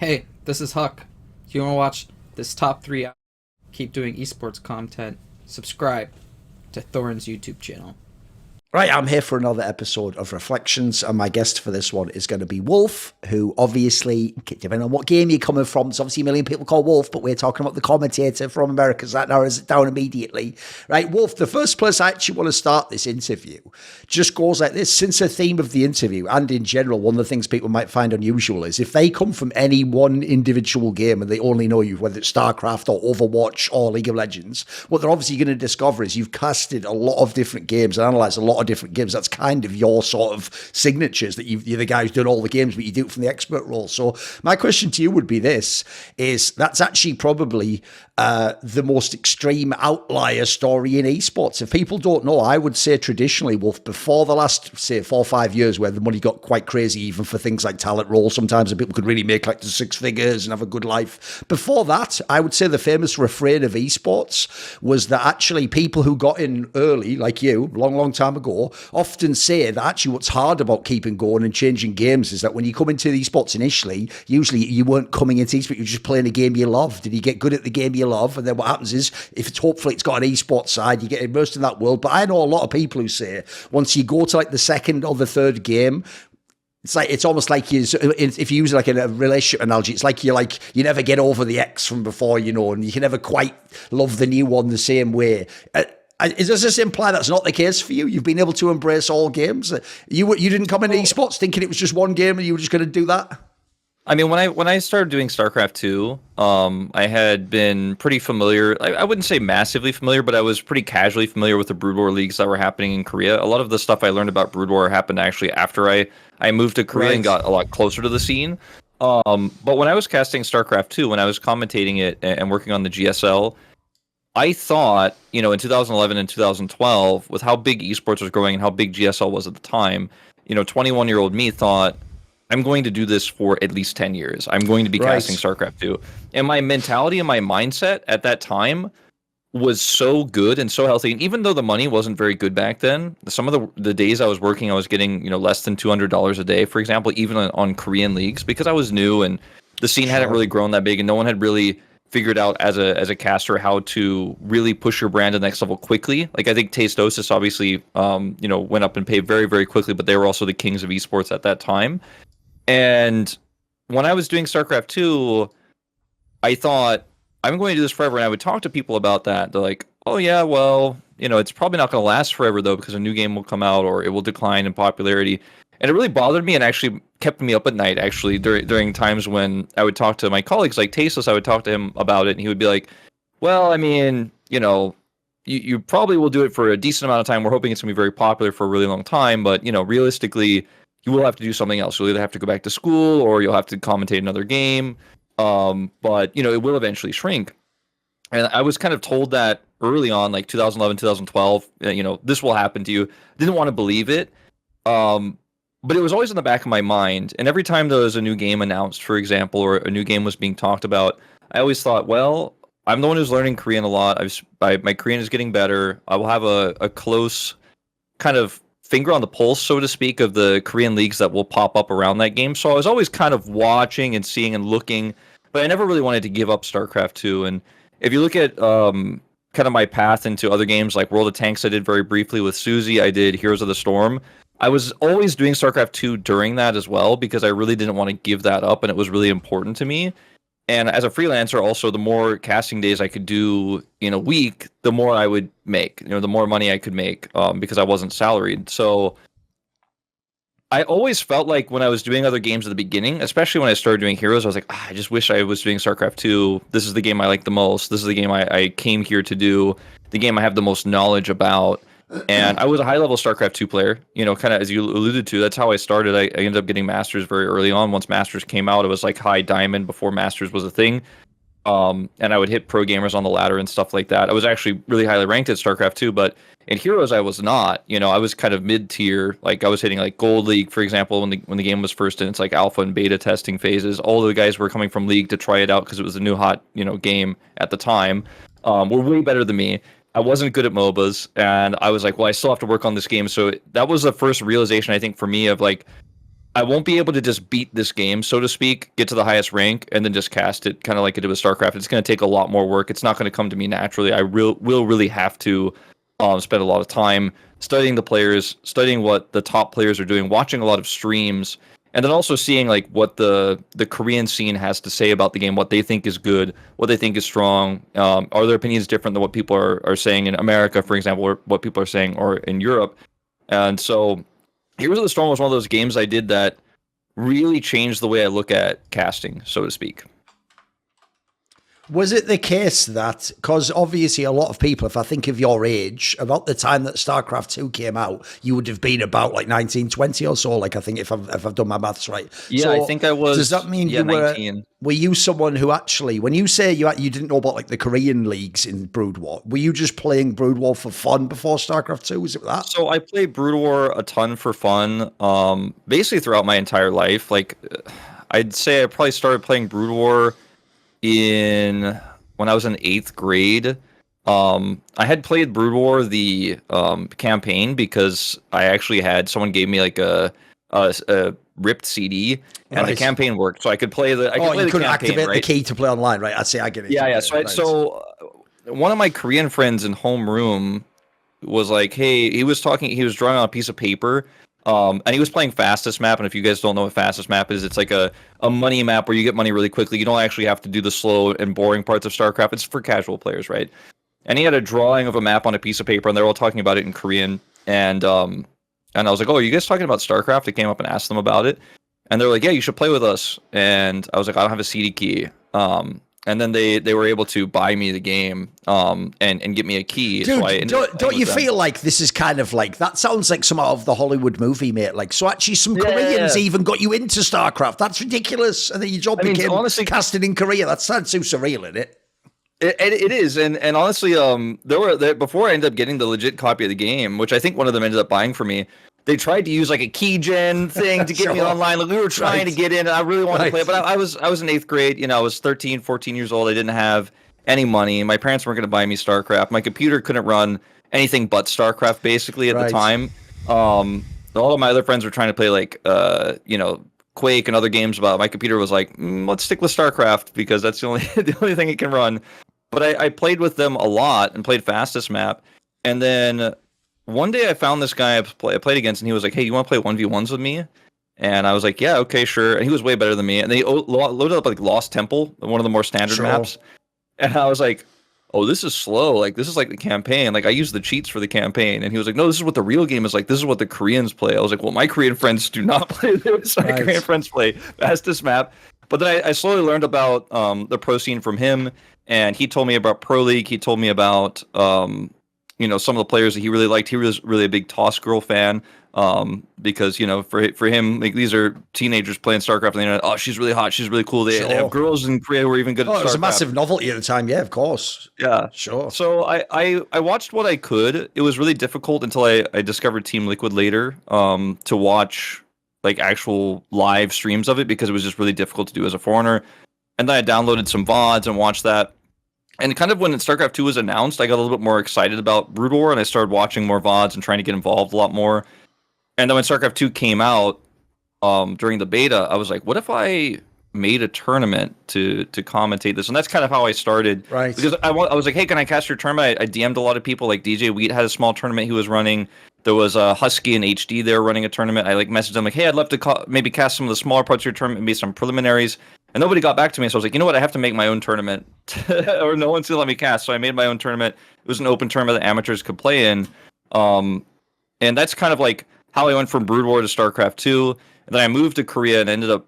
Hey, this is Huck. If you want to watch this top 3 keep doing esports content, subscribe to Thorin's YouTube channel. Right, I'm here for another episode of Reflections, and my guest for this one is going to be Wolf, who obviously, depending on what game you're coming from, there's obviously a million people call Wolf, but we're talking about the commentator from America, so that narrows it down immediately. Right, Wolf, the first place I actually want to start this interview just goes like this. Since the theme of the interview, and in general, one of the things people might find unusual is if they come from any one individual game and they only know you, whether it's StarCraft or Overwatch or League of Legends, what they're obviously going to discover is you've casted a lot of different games and analysed a lot of different games. That's kind of your sort of signatures, that you're the guy who's done all the games, but you do it from the expert role. So my question to you would be this, is that's actually probably the most extreme outlier story in esports. If people don't know, I would say traditionally, Wolf, before the last, say, 4 or 5 years where the money got quite crazy, even for things like talent roles sometimes, and people could really make like the 6 figures and have a good life. Before that, I would say the famous refrain of esports was that actually people who got in early, like you, long time ago, often say that actually what's hard about keeping going and changing games is that when you come into the esports initially, usually you weren't coming into esports, you're just playing a game you loved, and you get good at the game you love, and then what happens is, if it's hopefully it's got an esports side, you get immersed in that world. But I know a lot of people who say once you go to like the second or the third game, it's almost like if you use like a relationship analogy, it's like you never get over the ex from before, and you can never quite love the new one the same way. Does this imply that's not the case for you? You've been able to embrace all games. You didn't come into esports thinking it was just one game and you were just going to do that? I mean, when I started doing StarCraft 2, I had been pretty familiar. I wouldn't say massively familiar, but I was pretty casually familiar with the Brood War leagues that were happening in Korea. A lot of the stuff I learned about Brood War happened actually after I moved to Korea and got a lot closer to the scene. But when I was casting StarCraft 2, when I was commentating it and working on the GSL, I thought, in 2011 and 2012, with how big esports was growing and how big GSL was at the time, 21-year-old me thought, I'm going to do this for at least 10 years. I'm going to be casting StarCraft 2. And my mentality and my mindset at that time was so good and so healthy. And even though the money wasn't very good back then, some of the days I was working, I was getting, less than $200 a day, for example, even on Korean leagues, because I was new and the scene hadn't really grown that big and no one had really figured out as a caster how to really push your brand to the next level quickly. Like, I think Tastosis obviously, went up and paid very, very quickly, but they were also the kings of esports at that time. And when I was doing StarCraft 2, I thought, I'm going to do this forever. And I would talk to people about that. They're like, oh yeah, well, it's probably not going to last forever though, because a new game will come out or it will decline in popularity. And it really bothered me and actually kept me up at night, actually, during times when I would talk to my colleagues, like Tasteless. I would talk to him about it, and he would be like, well, I mean, you probably will do it for a decent amount of time. We're hoping it's going to be very popular for a really long time, but, realistically, you will have to do something else. You'll either have to go back to school or you'll have to commentate another game. But, it will eventually shrink. And I was kind of told that early on, like 2011, 2012, this will happen to you. Didn't want to believe it. But it was always in the back of my mind. And every time there was a new game announced, for example, or a new game was being talked about, I always thought, well, I'm the one who's learning Korean a lot. My Korean is getting better. I will have a close kind of finger on the pulse, so to speak, of the Korean leagues that will pop up around that game. So I was always kind of watching and seeing and looking, but I never really wanted to give up StarCraft 2. And if you look at kind of my path into other games like World of Tanks, I did very briefly with Susie. I did Heroes of the Storm. I was always doing StarCraft 2 during that as well, because I really didn't want to give that up, and it was really important to me. And as a freelancer, also, the more casting days I could do in a week, the more I would make, the more money I could make, because I wasn't salaried. So I always felt like when I was doing other games at the beginning, especially when I started doing Heroes, I was like, I just wish I was doing StarCraft 2. This is the game I like the most. This is the game I came here to do, the game I have the most knowledge about. And I was a high-level StarCraft 2 player, kind of as you alluded to. That's how I started. I ended up getting Masters very early on. Once Masters came out, it was like high diamond before Masters was a thing. And I would hit pro gamers on the ladder and stuff like that. I was actually really highly ranked at StarCraft 2, but in Heroes I was not. I was kind of mid-tier. Like, I was hitting like Gold League, for example, when the game was first in its like alpha and beta testing phases. All the guys were coming from League to try it out because it was a new hot, game at the time. Were way better than me. I wasn't good at MOBAs, and I was like, well, I still have to work on this game. So that was the first realization, I think, for me of like, I won't be able to just beat this game, so to speak, get to the highest rank, and then just cast it, kind of like I did with StarCraft. It's going to take a lot more work. It's not going to come to me naturally. I will really have to spend a lot of time studying the players, studying what the top players are doing, watching a lot of streams, and then also seeing like what the Korean scene has to say about the game, what they think is good, what they think is strong. Are their opinions different than what people are saying in America, for example, or what people are saying, or in Europe? And so Heroes of the Storm was one of those games I did that really changed the way I look at casting, so to speak. Was it the case that, because obviously a lot of people, if I think of your age, about the time that StarCraft 2 came out, you would have been about like 1920 or so, like I think if I've done my maths right. Yeah, so I think I was. Does that mean you were 19. Were you someone who actually, when you say you didn't know about like the Korean leagues in Brood War, were you just playing Brood War for fun before StarCraft 2? Was it that? So I played Brood War a ton for fun, basically throughout my entire life. Like, I'd say I probably started playing Brood War when I was in 8th grade. I had played Brood War the campaign because I actually had someone gave me like a ripped CD and the campaign worked, so I could play the. You couldn't campaign, activate right? the key to play online, right? I get it. Yeah. So one of my Korean friends in homeroom was like, "Hey," he was drawing on a piece of paper. And he was playing Fastest Map, and if you guys don't know what Fastest Map is, it's like a money map where you get money really quickly. You don't actually have to do the slow and boring parts of StarCraft. It's for casual players, right? And he had a drawing of a map on a piece of paper, and they were all talking about it in Korean. And I was like, "Oh, are you guys talking about StarCraft?" I came up and asked them about it, and they're like, "Yeah, you should play with us." And I was like, "I don't have a CD key." And then they were able to buy me the game and get me a key. Dude, so don't you feel like this is kind of like, that sounds like some of the Hollywood movie, mate? Like, so actually some Koreans even got you into StarCraft. That's ridiculous. And then your job became honestly casting in Korea. That sounds so surreal, isn't it? It is, and honestly, there before I ended up getting the legit copy of the game, which I think one of them ended up buying for me. They tried to use like a key gen thing to get me online. Like we were trying to get in, and I really wanted to play, but I was in 8th grade. You know, I was 13, 14 years old. I didn't have any money. My parents weren't going to buy me StarCraft. My computer couldn't run anything but StarCraft basically at the time. All of my other friends were trying to play like Quake and other games, but my computer was like, let's stick with StarCraft because that's the only thing it can run. But I played with them a lot and played Fastest Map, and then one day I found this guy I played against, and he was like, "Hey, you want to play 1v1s with me?" And I was like, "Yeah, okay, sure." And he was way better than me. And they loaded up like Lost Temple, one of the more standard maps. And I was like, "Oh, this is slow. Like this is like the campaign. Like I use the cheats for the campaign." And he was like, "No, this is what the real game is like. This is what the Koreans play." I was like, "Well, my Korean friends do not play this. My Korean friends play Fastest Map." But then I slowly learned about the pro scene from him, and he told me about ProLeague. He told me about some of the players that he really liked. He was really a big Toss Girl fan, because for him, like these are teenagers playing StarCraft on the internet. Oh, she's really hot. She's really cool. They have girls in Korea who are even good at StarCraft. It was a massive novelty at the time. Yeah, of course. Yeah, sure. So I watched what I could. It was really difficult until I discovered Team Liquid later, to watch like actual live streams of it, because it was just really difficult to do as a foreigner. And then I downloaded some VODs and watched that. And kind of when StarCraft 2 was announced, I got a little bit more excited about Brood War, and I started watching more VODs and trying to get involved a lot more. And then when StarCraft 2 came out, during the beta, I was like, what if I made a tournament to commentate this? And that's kind of how I started. Right. Because I was like, hey, can I cast your tournament? I DM'd a lot of people, like DJ Wheat had a small tournament he was running. There was Husky and HD there running a tournament. I like messaged them like, hey, I'd love to maybe cast some of the smaller parts of your tournament, maybe some preliminaries. And nobody got back to me, so I was like, you know what, I have to make my own tournament, or no one's gonna let me cast. So I made my own tournament. It was an open tournament that amateurs could play in, and that's kind of like how I went from Brood War to StarCraft 2. And then I moved to Korea and ended up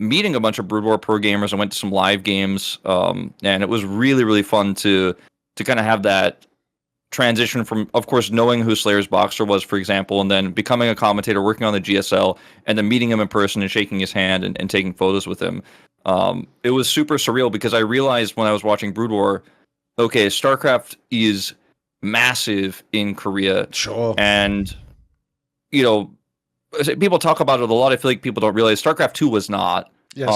meeting a bunch of Brood War pro gamers. I went to some live games, and it was really, really fun to kind of have that transition from, of course, knowing who Slayer's Boxer was, for example, and then becoming a commentator, working on the GSL, and then meeting him in person and shaking his hand and taking photos with him. It was super surreal because I realized when I was watching Brood War, okay, StarCraft is massive in Korea. Sure. And, people talk about it a lot. I feel like people don't realize StarCraft 2 was not. Yes.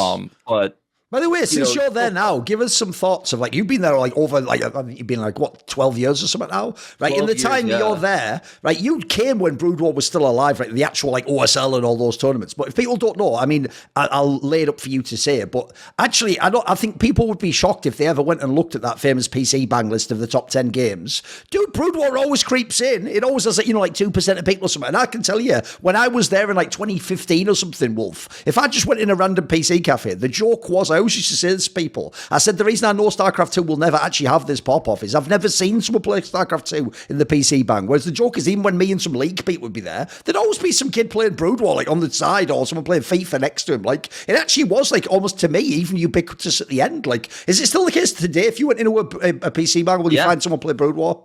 But By the way, since you're there now, give us some thoughts of like you've been there like over like you've been like what 12 years or something now, right? In the time you're there, right? You came when Brood War was still alive, right? The actual like OSL and all those tournaments. But if people don't know, I mean, I'll lay it up for you to say it. But actually, I think people would be shocked if they ever went and looked at that famous PC bang list of the top 10 games. Dude, Brood War always creeps in. It always has like, you know, like 2% of people or something. And I can tell you, when I was there in like 2015 or something, Wolf, if I just went in a random PC cafe, the joke was I always used to say this to people. I said the reason I know StarCraft 2 will never actually have this pop-off is I've never seen someone play StarCraft 2 in the PC bang. Whereas the joke is even when me and some League people would be there, there'd always be some kid playing Brood War like on the side or someone playing FIFA next to him. Like it actually was like almost to me even ubiquitous at the end. Like is it still the case today? If you went into a PC bang, will you find someone play Brood War?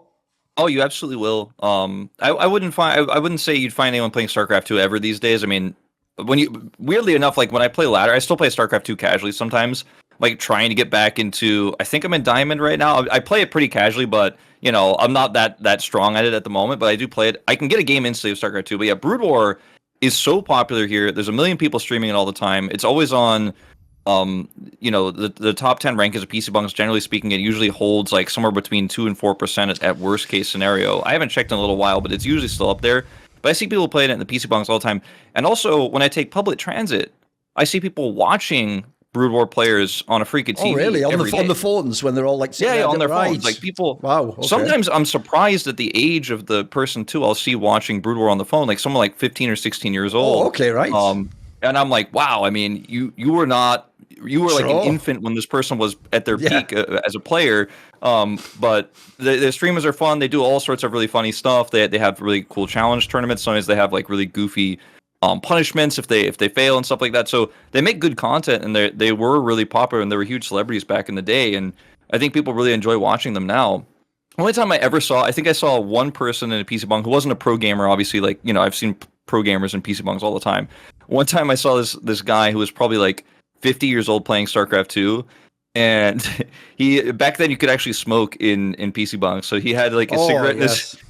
Oh, you absolutely will. I wouldn't say you'd find anyone playing StarCraft 2 ever these days. I mean, weirdly enough, like when I play ladder, I still play StarCraft 2 casually sometimes. Like trying to get back into, I think I'm in Diamond right now. I play it pretty casually, but you know, I'm not that strong at it at the moment, but I do play it. I can get a game instantly of StarCraft 2, but yeah, Brood War is so popular here. There's a million people streaming it all the time. It's always on, you know, the top 10 rankings of PC bunks, generally speaking, it usually holds like somewhere between 2 and 4% at worst case scenario. I haven't checked in a little while, but it's usually still up there. But I see people playing it in the PC bunks all the time. And also, when I take public transit, I see people watching Brood War players on a freaking TV. Oh, really? On the phones when they're all like on their phones. Like people. Wow. Okay. Sometimes I'm surprised at the age of the person too. I'll see watching Brood War on the phone, like someone like 15 or 16 years old. Oh, okay, right. And I'm like, wow. I mean, you were like an infant when this person was at their peak as a player. But the streamers are fun. They do all sorts of really funny stuff. They have really cool challenge tournaments. Sometimes they have like really goofy punishments if they fail and stuff like that. So they make good content, and they were really popular, and they were huge celebrities back in the day. And I think people really enjoy watching them now. The only time I ever saw, I think I saw one person in a PC bang who wasn't a pro gamer. Obviously, like, you know, I've seen pro gamers in PC bangs all the time. One time I saw this guy who was probably like 50 years old playing StarCraft 2. And he back then you could actually smoke in PC bunks, so he had like a cigarette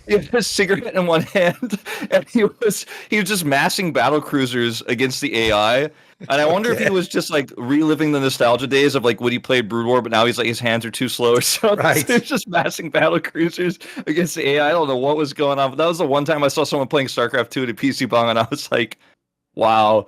in his cigarette in one hand, and he was just massing battle cruisers against the AI. And I wonder if he was just like reliving the nostalgia days of like when he played Brood War, but now he's like his hands are too slow or something. Right. He was just massing battle cruisers against the AI. I don't know what was going on, but that was the one time I saw someone playing StarCraft 2 at a PC bang, and I was like, wow,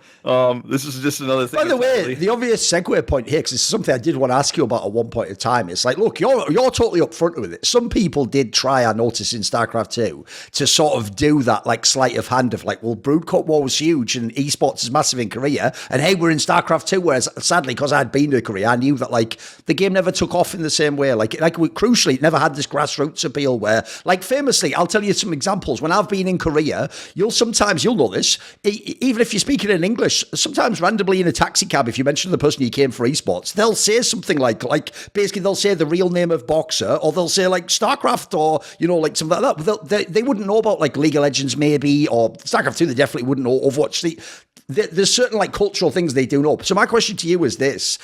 this is just another thing. By the way, the obvious segue point here, because this is something I did want to ask you about at one point in time. It's like, look, you're totally upfront with it. Some people did try, I noticed in StarCraft 2, to sort of do that like sleight of hand of like, well, Brood War was huge and esports is massive in Korea, and hey, we're in StarCraft 2. Whereas sadly, because I'd been to Korea, I knew that like the game never took off in the same way. Like crucially, it never had this grassroots appeal where, like famously, I'll tell you some examples. When I've been in Korea, you'll know this, even if you're speaking in English, sometimes randomly in a taxi cab, if you mention the person you came for esports, they'll say something like basically they'll say the real name of Boxer, or they'll say like StarCraft, or you know, like something like that. They wouldn't know about like League of Legends maybe, or StarCraft 2. They definitely wouldn't know Overwatch. There's certain like cultural things they do know. So my question to you is this: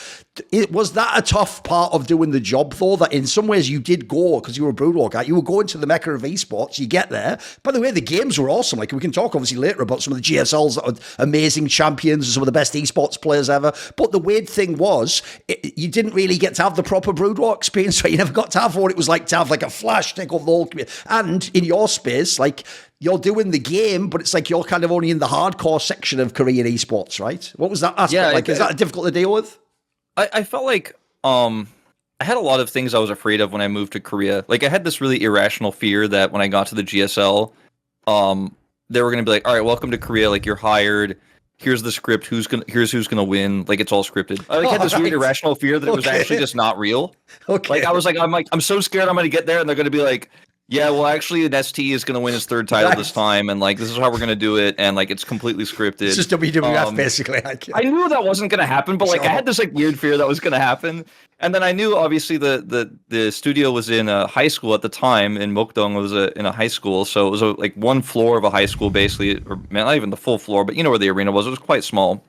was that a tough part of doing the job, though? That in some ways you did go, because you were a Brood War guy, you were going to the mecca of esports. You get there. By the way, the games were awesome. Like we can talk obviously later about some of the GSLs that are amazing champions and some of the best esports players ever. But the weird thing was, you didn't really get to have the proper Brood War experience. Right? You never got to have what it was like to have like a flash take over the whole community. And in your space, like, you're doing the game, but it's like you're kind of only in the hardcore section of Korean esports, right? What was that aspect like? Is that difficult to deal with? I felt like I had a lot of things I was afraid of when I moved to Korea. Like I had this really irrational fear that when I got to the GSL, they were going to be like, all right, welcome to Korea. Like you're hired. Here's the script. Here's who's gonna win. Like it's all scripted. I had this weird irrational fear that it was actually just not real. Okay. Like I'm so scared I'm gonna get there and they're gonna be like, yeah, well, actually, an ST is going to win his third title this time, and like this is how we're going to do it, and like it's completely scripted. It's just WWF, basically. I knew that wasn't going to happen, but like I had this like weird fear that was going to happen, and then I knew obviously the studio was in a high school at the time, in Mokdong was in a high school, so it was like one floor of a high school basically, or not even the full floor, but you know where the arena was. It was quite small.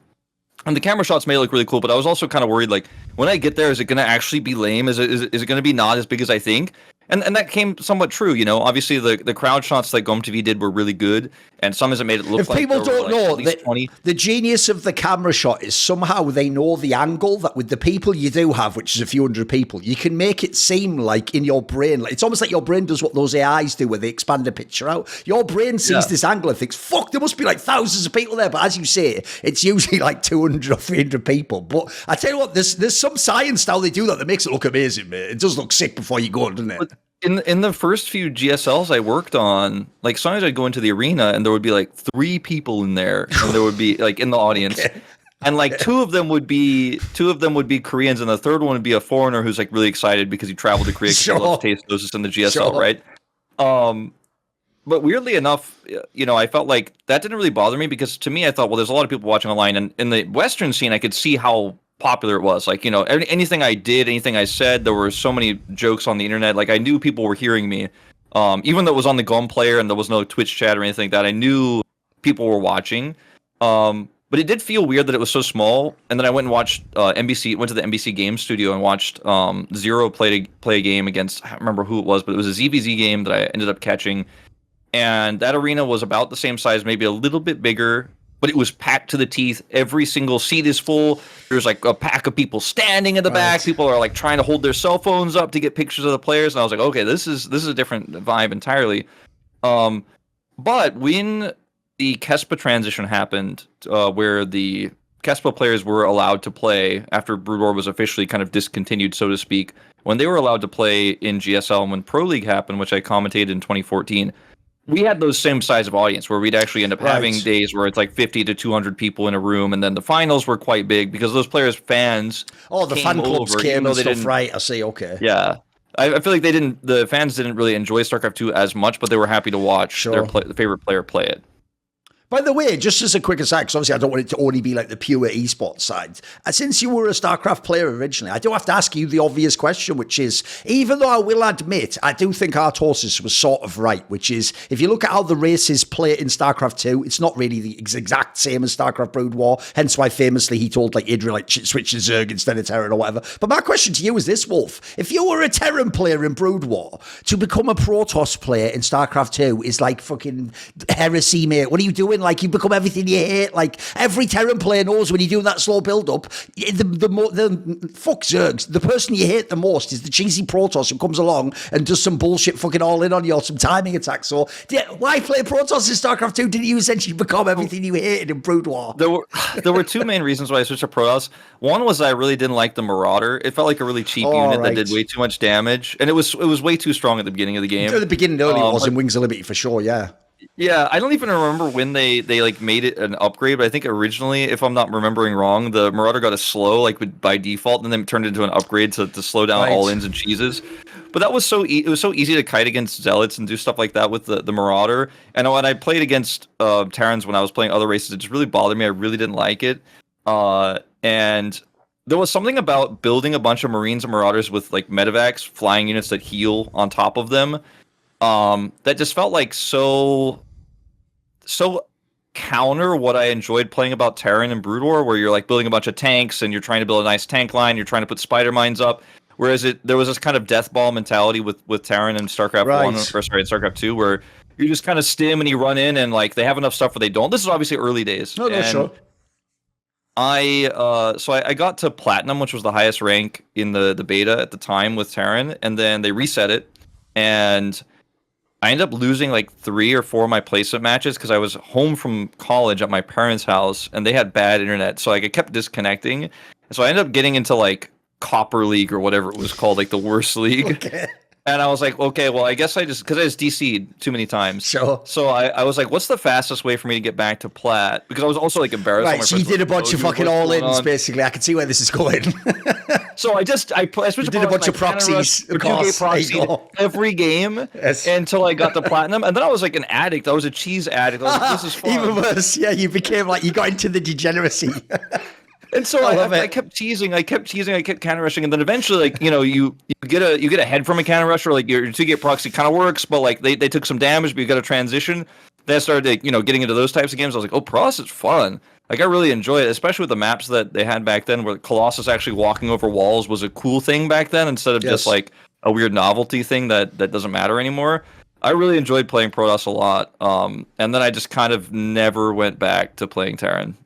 And the camera shots may look really cool, but I was also kind of worried, like, when I get there, is it going to actually be lame? Is it going to be not as big as I think? And that came somewhat true, you know. Obviously, the crowd shots that GomTV did were really good, and some has made it look if like people don't know that 20. the genius of the camera shot is somehow they know the angle that with the people you do have, which is a few hundred people, you can make it seem like in your brain, like it's almost like your brain does what those AIs do where they expand the picture out. Your brain sees this angle and thinks, fuck, there must be like thousands of people there. But as you say, it's usually like 200 or 300 people. But I tell you what, there's some science how they do that makes it look amazing, mate. It does look sick before you go, doesn't it? In the first few GSLs I worked on, like sometimes I'd go into the arena and there would be like 3 people in there, and there would be like in the audience, and like two of them would be Koreans, and the third one would be a foreigner who's like really excited because he traveled to Korea because he loves Tastosis in the GSL, right? But weirdly enough, you know, I felt like that didn't really bother me because to me, I thought, well, there's a lot of people watching online, and in the Western scene, I could see how popular it was. Like, you know, anything I did, anything I said, there were so many jokes on the internet. Like, I knew people were hearing me, even though it was on the GOM player and there was no Twitch chat or anything like that. I knew people were watching, but it did feel weird that it was so small. And then I went and watched went to the NBC game studio and watched Zero play a game against, I don't remember who it was, but it was a ZVZ game that I ended up catching. And that arena was about the same size, maybe a little bit bigger, but it was packed to the teeth. Every single seat is full. There's like a pack of people standing in the back. People are like trying to hold their cell phones up to get pictures of the players. And I was like, okay, this is a different vibe entirely. But when the Kespa transition happened, where the Kespa players were allowed to play after Brood War was officially kind of discontinued, so to speak, when they were allowed to play in GSL and when Pro League happened, which I commentated in 2014, we had those same size of audience where we'd actually end up having days where it's like 50 to 200 people in a room, and then the finals were quite big because those players' fans. Oh, the fan clubs came and stuff, right? I see. Okay. Yeah, I feel like the fans didn't really enjoy StarCraft 2 as much, but they were happy to watch their favorite player play it. By the way, just as a quick aside, because obviously I don't want it to only be like the pure esports side. Since you were a StarCraft player originally, I do have to ask you the obvious question, which is, even though I will admit, I do think Artosis was sort of right, which is, if you look at how the races play in StarCraft 2, it's not really the exact same as StarCraft Brood War, hence why famously he told like Idra, like, switch to Zerg instead of Terran or whatever. But my question to you is this, Wolf. If you were a Terran player in Brood War, to become a Protoss player in StarCraft 2 is like fucking heresy, mate. What are you doing? Like, you become everything you hate. Like, every Terran player knows when you do that slow build-up, fuck Zergs. The person you hate the most is the cheesy Protoss who comes along and does some bullshit fucking all-in on you or some timing attack. So, why play Protoss in StarCraft 2? Didn't you essentially become everything you hated in Brood War? There were two main reasons why I switched to Protoss. One was I really didn't like the Marauder. It felt like a really cheap unit that did way too much damage, and it was way too strong at the beginning of the game. At the beginning, early it was in Wings of Liberty for sure, yeah. Yeah, I don't even remember when they like made it an upgrade, but I think originally, if I'm not remembering wrong, the Marauder got a slow like by default, and then turned into an upgrade to slow down all-ins and cheeses. But that was it was so easy to kite against Zealots and do stuff like that with the Marauder. And when I played against Terrans when I was playing other races, it just really bothered me. I really didn't like it. And there was something about building a bunch of Marines and Marauders with like medevacs, flying units that heal on top of them. That just felt like so counter what I enjoyed playing about Terran and Brood War, where you're like building a bunch of tanks and you're trying to build a nice tank line, you're trying to put spider mines up. Whereas there was this kind of death ball mentality with Terran and StarCraft 1, or sorry, StarCraft 2, where you just kind of stim and you run in and like they have enough stuff where they don't. This is obviously early days. No, sure. I got to Platinum, which was the highest rank in the beta at the time with Terran, and then they reset it, and I ended up losing like 3 or 4 of my placement matches because I was home from college at my parents' house and they had bad internet, so like I kept disconnecting. So I ended up getting into like Copper League or whatever it was called, like the worst league. Okay. And I was like, okay, well, I guess because I just DC'd too many times. Sure. So I was like, what's the fastest way for me to get back to Plat? Because I was also like embarrassed. Right, so you did a bunch of fucking all-ins, basically. I can see where this is going. So I switched did a bunch of proxies, of course. Every game until I got to Platinum. And then I was like an addict. I was a cheese addict. I was like, this is fun. Even worse. Yeah, you became like, you got into the degeneracy. And so I kept cheesing, I kept counter rushing, and then eventually, like, you know, you get a head from a counter rusher, like your 2-gate proxy kind of works, but like they took some damage, but you got a transition. Then I started, like, you know, getting into those types of games. I was like, oh, Protoss is fun. Like, I really enjoy it, especially with the maps that they had back then, where Colossus actually walking over walls was a cool thing back then, instead of just like a weird novelty thing that doesn't matter anymore. I really enjoyed playing Protoss a lot, and then I just kind of never went back to playing Terran.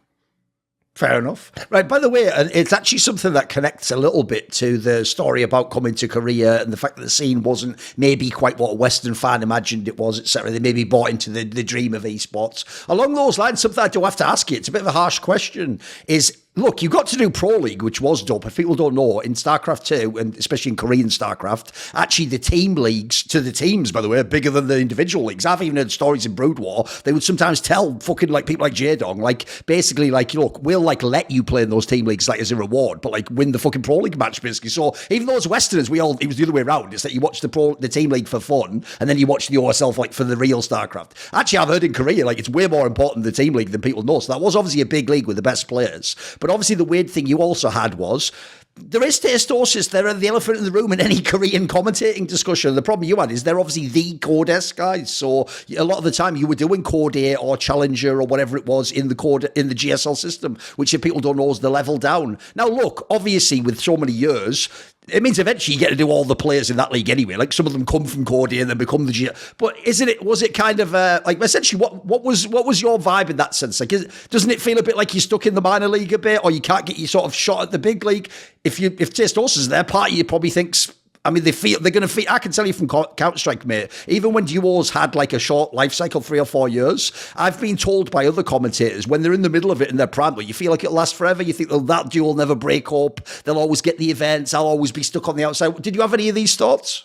Fair enough. Right, by the way, it's actually something that connects a little bit to the story about coming to Korea and the fact that the scene wasn't maybe quite what a Western fan imagined it was, etc. They maybe bought into the dream of esports. Along those lines, something I do have to ask you, it's a bit of a harsh question, is... Look, you got to do ProLeague, which was dope. If people don't know, in StarCraft 2, and especially in Korean StarCraft, actually the team leagues, to the teams, by the way, are bigger than the individual leagues. I've even heard stories in Brood War. They would sometimes tell fucking like people like J-Dong, like basically like, look, we'll like let you play in those team leagues like as a reward, but like win the fucking ProLeague match basically. So even though as Westerners, it was the other way around. It's that you watch the team league for fun, and then you watch the OSL for, like for the real StarCraft. Actually, I've heard in Korea, like it's way more important the team league than people know. So that was obviously a big league with the best players. But obviously the weird thing you also had was there is Tastosis. They're the elephant in the room in any Korean commentating discussion. The problem you had is they're obviously the Code S guys. So a lot of the time you were doing Code A or Challenger or whatever it was in the GSL system, which if people don't know is the level down. Now look, obviously with so many years, it means eventually you get to do all the players in that league anyway. Like some of them come from Code A and then become the G. But was it kind of like essentially what was your vibe in that sense? Like, doesn't it feel a bit like you're stuck in the minor league a bit, or you can't get your sort of shot at the big league? If Tastosis is there, part of you probably thinks. I mean, they're going to feel. I can tell you from Counter-Strike, mate, even when duos had like a short life cycle, 3 or 4 years, I've been told by other commentators when they're in the middle of it and they're proud, you feel like it'll last forever. You think, oh, that duo will never break up. They'll always get the events. I'll always be stuck on the outside. Did you have any of these thoughts?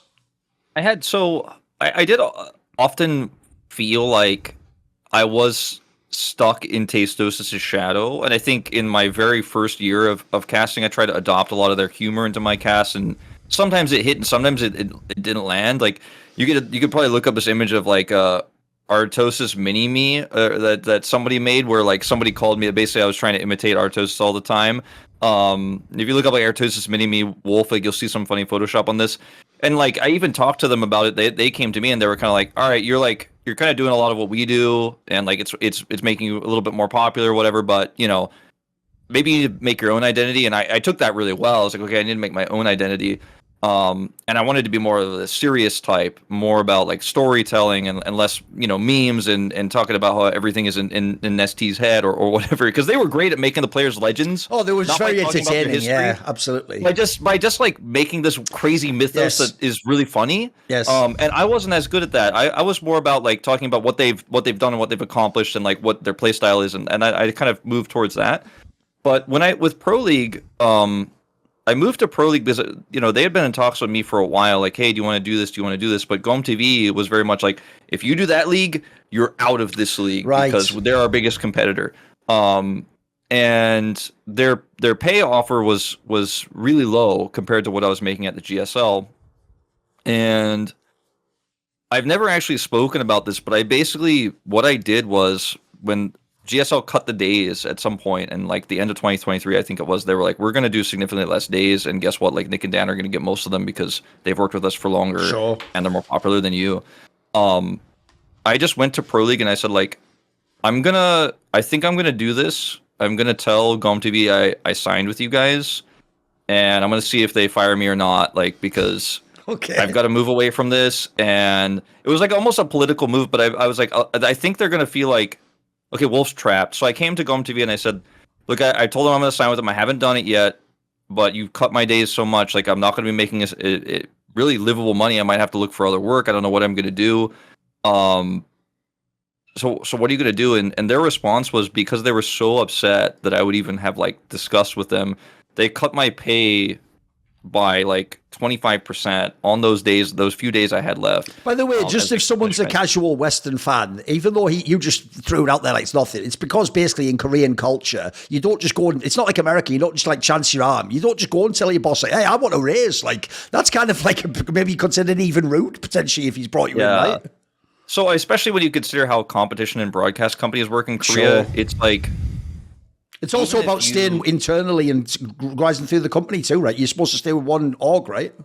I did often feel like I was stuck in Tastosis' shadow. And I think in my very first year of casting, I tried to adopt a lot of their humor into my cast, and sometimes it hit and sometimes it didn't land. Like you could probably look up this image of like Artosis mini me that somebody made, where like somebody called me. Basically, I was trying to imitate Artosis all the time. If you look up like Artosis mini me wolf, like you'll see some funny Photoshop on this. And like I even talked to them about it. They came to me and they were kind of like, all right, you're kind of doing a lot of what we do, and like it's making you a little bit more popular or whatever. But you know, maybe you need to make your own identity. And I took that really well. I was like, okay, I need to make my own identity. And I wanted to be more of a serious type, more about like storytelling and less, memes and talking about how everything is in ST's head or whatever. Because they were great at making the players legends. Oh, they were just very entertaining. Yeah, absolutely. By just like making this crazy mythos that is really funny. Yes. And I wasn't as good at that. I was more about like talking about what they've done and what they've accomplished and like what their play style is, and I kind of moved towards that. But with ProLeague, I moved to ProLeague because, they had been in talks with me for a while, like, hey, do you want to do this? Do you want to do this? But GOM.TV was very much like, if you do that league, you're out of this league, right? Because they're our biggest competitor. And their pay offer was really low compared to what I was making at the GSL. And I've never actually spoken about this, but what I did was when GSL cut the days at some point, and like the end of 2023, I think it was, they were like, we're going to do significantly less days, and guess what? Like Nick and Dan are going to get most of them because they've worked with us for longer, sure, and they're more popular than you. I just went to ProLeague and I said, like, I think I'm gonna do this. I'm gonna tell GOM.TV I signed with you guys, and I'm gonna see if they fire me or not, like, because okay, I've got to move away from this. And it was like almost a political move, but I was like, I think they're gonna feel like, okay, Wolf's trapped. So I came to GOM.TV and I said, look, I told them I'm going to sign with them. I haven't done it yet, but you've cut my days so much. Like, I'm not going to be making it really livable money. I might have to look for other work. I don't know what I'm going to do. So what are you going to do? And their response was, because they were so upset that I would even have, like, discussed with them, they cut my pay by like 25% on those few days I had left. By the way, just if someone's a casual Western fan, even though you just threw it out there like it's nothing, it's because basically in Korean culture, you don't just go and, it's not like America, you don't just like chance your arm. You don't just go and tell your boss, like, hey, I want a raise. Like, that's kind of like maybe considered even rude, potentially, if he's brought you in, right? So especially when you consider how competition and broadcast companies work in Korea, sure, it's like, it's also about staying internally and rising through the company too, right? You're supposed to stay with one org, right?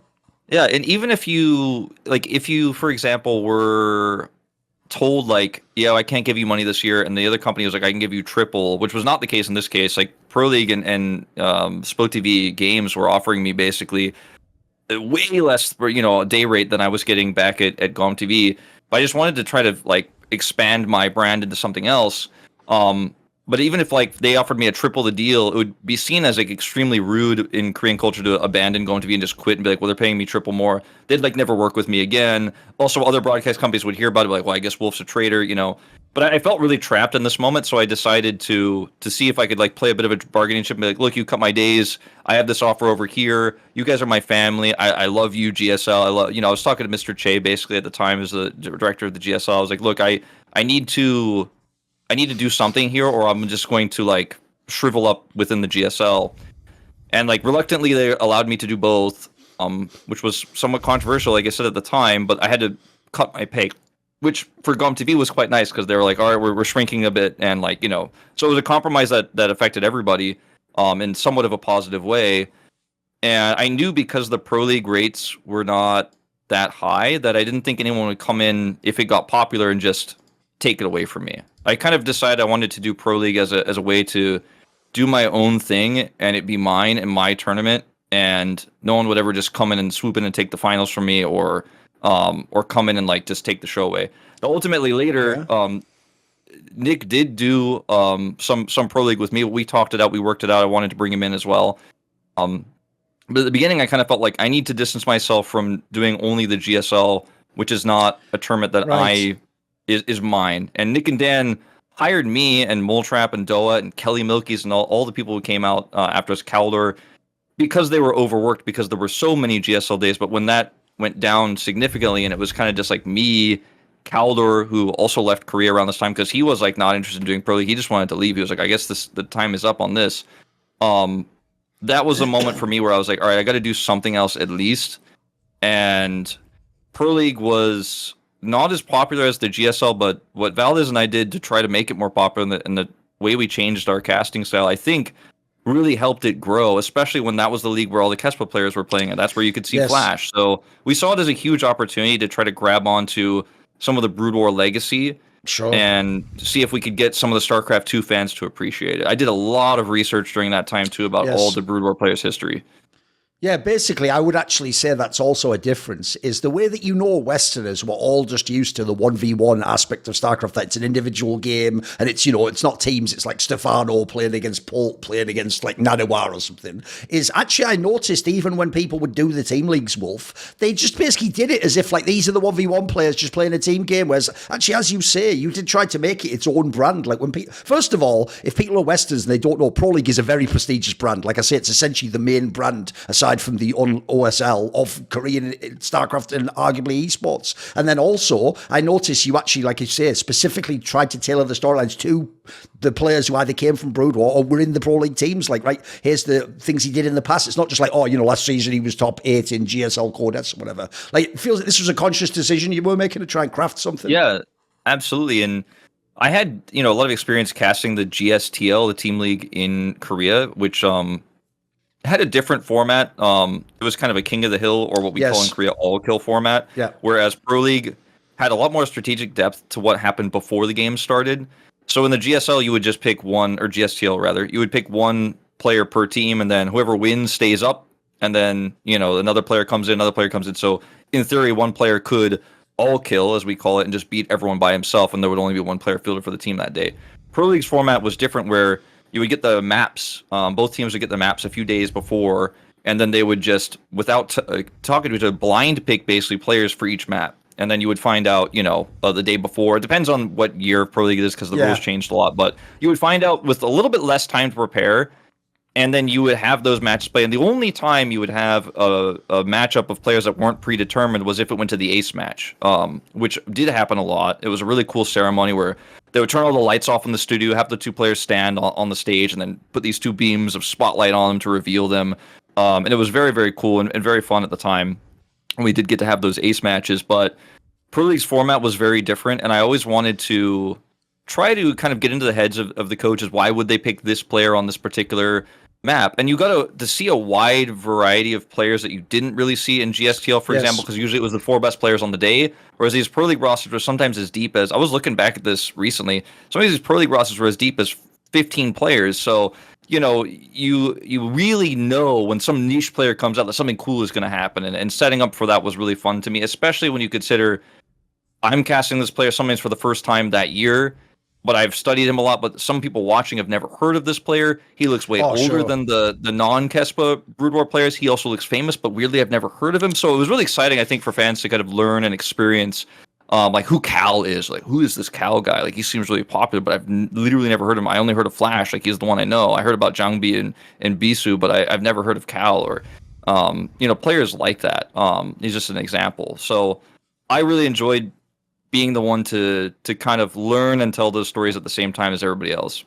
Yeah, and even if you, for example, were told, like, yeah, I can't give you money this year, and the other company was like, I can give you triple, which was not the case in this case. Like, ProLeague and Spoke TV Games were offering me basically way less, day rate than I was getting back at GOM TV. But I just wanted to try to like expand my brand into something else. But even if like they offered me a triple the deal, it would be seen as like extremely rude in Korean culture to abandon GOM TV and just quit and be like, well, they're paying me triple more. They'd like never work with me again. Also, other broadcast companies would hear about it, like, well, I guess Wolf's a traitor, But I felt really trapped in this moment, so I decided to see if I could like play a bit of a bargaining chip and be like, look, you cut my days. I have this offer over here. You guys are my family. I love you, GSL. I love, I was talking to Mr. Che basically at the time as the director of the GSL. I was like, look, I need to do something here, or I'm just going to like shrivel up within the GSL. And like reluctantly, they allowed me to do both, which was somewhat controversial, like I said at the time. But I had to cut my pay, which for GOM TV was quite nice because they were like, all right, we're shrinking a bit, and like so it was a compromise that affected everybody, in somewhat of a positive way. And I knew because the Pro League rates were not that high that I didn't think anyone would come in if it got popular and just take it away from me. I kind of decided I wanted to do Pro League as a way to do my own thing and it be mine and my tournament, and no one would ever just come in and swoop in and take the finals from me, or come in and like just take the show away. Now, ultimately later, Nick did do some Pro League with me. We talked it out, we worked it out. I wanted to bring him in as well. But at the beginning, I kind of felt like I need to distance myself from doing only the GSL, which is not a tournament that is mine. And Nick and Dan hired me and Moletrap and Doa and Kelly Milkies and all the people who came out after us, Caldor, because they were overworked because there were so many GSL days. But when that went down significantly and it was kind of just like me, Caldor, who also left Korea around this time because he was like not interested in doing Pro League. He just wanted to leave. He was like, I guess the time is up on this. That was a moment for me where I was like, all right, I got to do something else at least. And Pro League was not as popular as the GSL, but what Valdez and I did to try to make it more popular and the way we changed our casting style, I think really helped it grow, especially when that was the league where all the Kespa players were playing it. That's where you could see Flash. So we saw it as a huge opportunity to try to grab onto some of the Brood War legacy. Sure. And see if we could get some of the StarCraft 2 fans to appreciate it. I did a lot of research during that time, too, about all the Brood War players' history. Yeah, basically, I would actually say that's also a difference, is the way that Westerners were all just used to the 1v1 aspect of StarCraft, that it's an individual game, and it's, it's not teams, it's like Stefano playing against Polk, playing against like Naniwar or something, is actually, I noticed even when people would do the team leagues, Wolf, they just basically did it as if like these are the 1v1 players just playing a team game, whereas actually, as you say, you did try to make it its own brand. Like when people, first of all, if people are Westerns and they don't know, Pro League is a very prestigious brand. Like I say, it's essentially the main brand, aside from the OSL of Korean StarCraft and arguably esports. And then also, I noticed you actually, like you say, specifically tried to tailor the storylines to the players who either came from Brood War or were in the Pro League teams. Like, right, here's the things he did in the past. It's not just like, last season he was top 8 in GSL Codex or whatever. Like, it feels like this was a conscious decision you were making to try and craft something. Yeah, absolutely. And I had, a lot of experience casting the GSTL, the team league in Korea, which had a different format. It was kind of a King of the Hill, or what we call in Korea all kill format. Yeah. Whereas Pro League had a lot more strategic depth to what happened before the game started. So in the GSL, you would just pick one, or GSTL rather, you would pick one player per team, and then whoever wins stays up, and then another player comes in, another player comes in. So in theory, one player could all kill, as we call it, and just beat everyone by himself, and there would only be one player fielded for the team that day. Pro League's format was different, where you would get the maps. Both teams would get the maps a few days before, and then they would just, without talking to blind pick basically players for each map. And then you would find out, the day before. It depends on what year Pro League it is because the rules changed a lot. But you would find out with a little bit less time to prepare, and then you would have those matches play. And the only time you would have a matchup of players that weren't predetermined was if it went to the ace match, which did happen a lot. It was a really cool ceremony where they would turn all the lights off in the studio, have the two players stand on the stage, and then put these two beams of spotlight on them to reveal them. And it was very, very cool and very fun at the time. We did get to have those ace matches, but Pro League's format was very different, and I always wanted to try to kind of get into the heads of the coaches. Why would they pick this player on this particular map? And you got to see a wide variety of players that you didn't really see in GSTL, for example, because usually it was the 4 best players on the day, whereas these Pro League rosters were sometimes as deep as, I was looking back at this recently, some of these Pro League rosters were as deep as 15 players, so you really know when some niche player comes out that something cool is going to happen, and setting up for that was really fun to me, especially when you consider I'm casting this player sometimes for the first time that year, but I've studied him a lot, but some people watching have never heard of this player. He looks way older than the non-Kespa Brood War players. He also looks famous, but weirdly I've never heard of him. So it was really exciting, I think, for fans to kind of learn and experience like who Cal is. Like, who is this Cal guy? Like, he seems really popular, but I've literally never heard of him. I only heard of Flash. Like, he's the one I know. I heard about Zhangbi and Bisu, but I've never heard of Cal or, players like that. He's just an example. So I really enjoyed being the one to kind of learn and tell those stories at the same time as everybody else.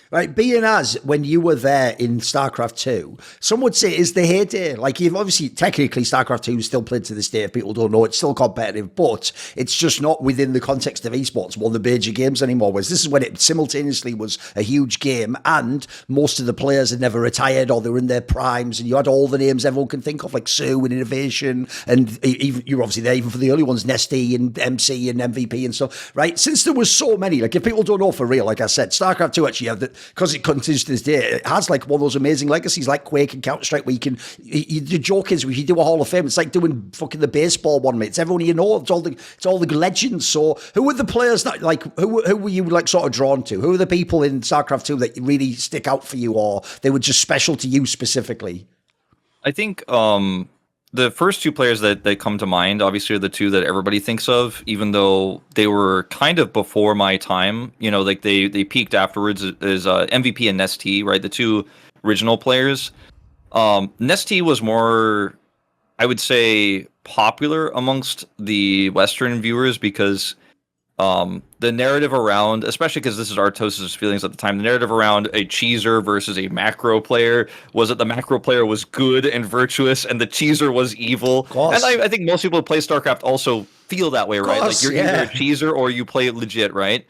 Right, being as when you were there in StarCraft 2, some would say is the heyday. Like, you've obviously, technically, StarCraft 2 is still played to this day. If people don't know, it's still competitive, but it's just not within the context of esports, one of the major games anymore. Whereas this is when it simultaneously was a huge game, and most of the players had never retired or they were in their primes, and you had all the names everyone can think of, like Sue and Innovation, and even you were obviously there even for the early ones, Nesty and MC and MVP and stuff. Right, since there was so many, like if people don't know for real, like I said, StarCraft 2 actually had the, because it continues to this day, it has like one of those amazing legacies like Quake and Counter-Strike where you can, the joke is when you do a Hall of Fame, it's like doing fucking the baseball one, mate. It's everyone you know, it's all the legends. So who were the players that, like, who were you like sort of drawn to? Who are the people in StarCraft 2 that really stick out for you, or they were just special to you specifically? I think the first two players that come to mind, obviously, are the two that everybody thinks of, even though they were kind of before my time. Like they peaked afterwards, is MVP and Nesty, right? The two original players. Nesty was more, I would say, popular amongst the Western viewers because the narrative around, especially because this is Artosis' feelings at the time, the narrative around a cheeser versus a macro player was that the macro player was good and virtuous and the cheeser was evil. And I think most people who play StarCraft also feel that way, right? Like, you're either a cheeser or you play it legit, right?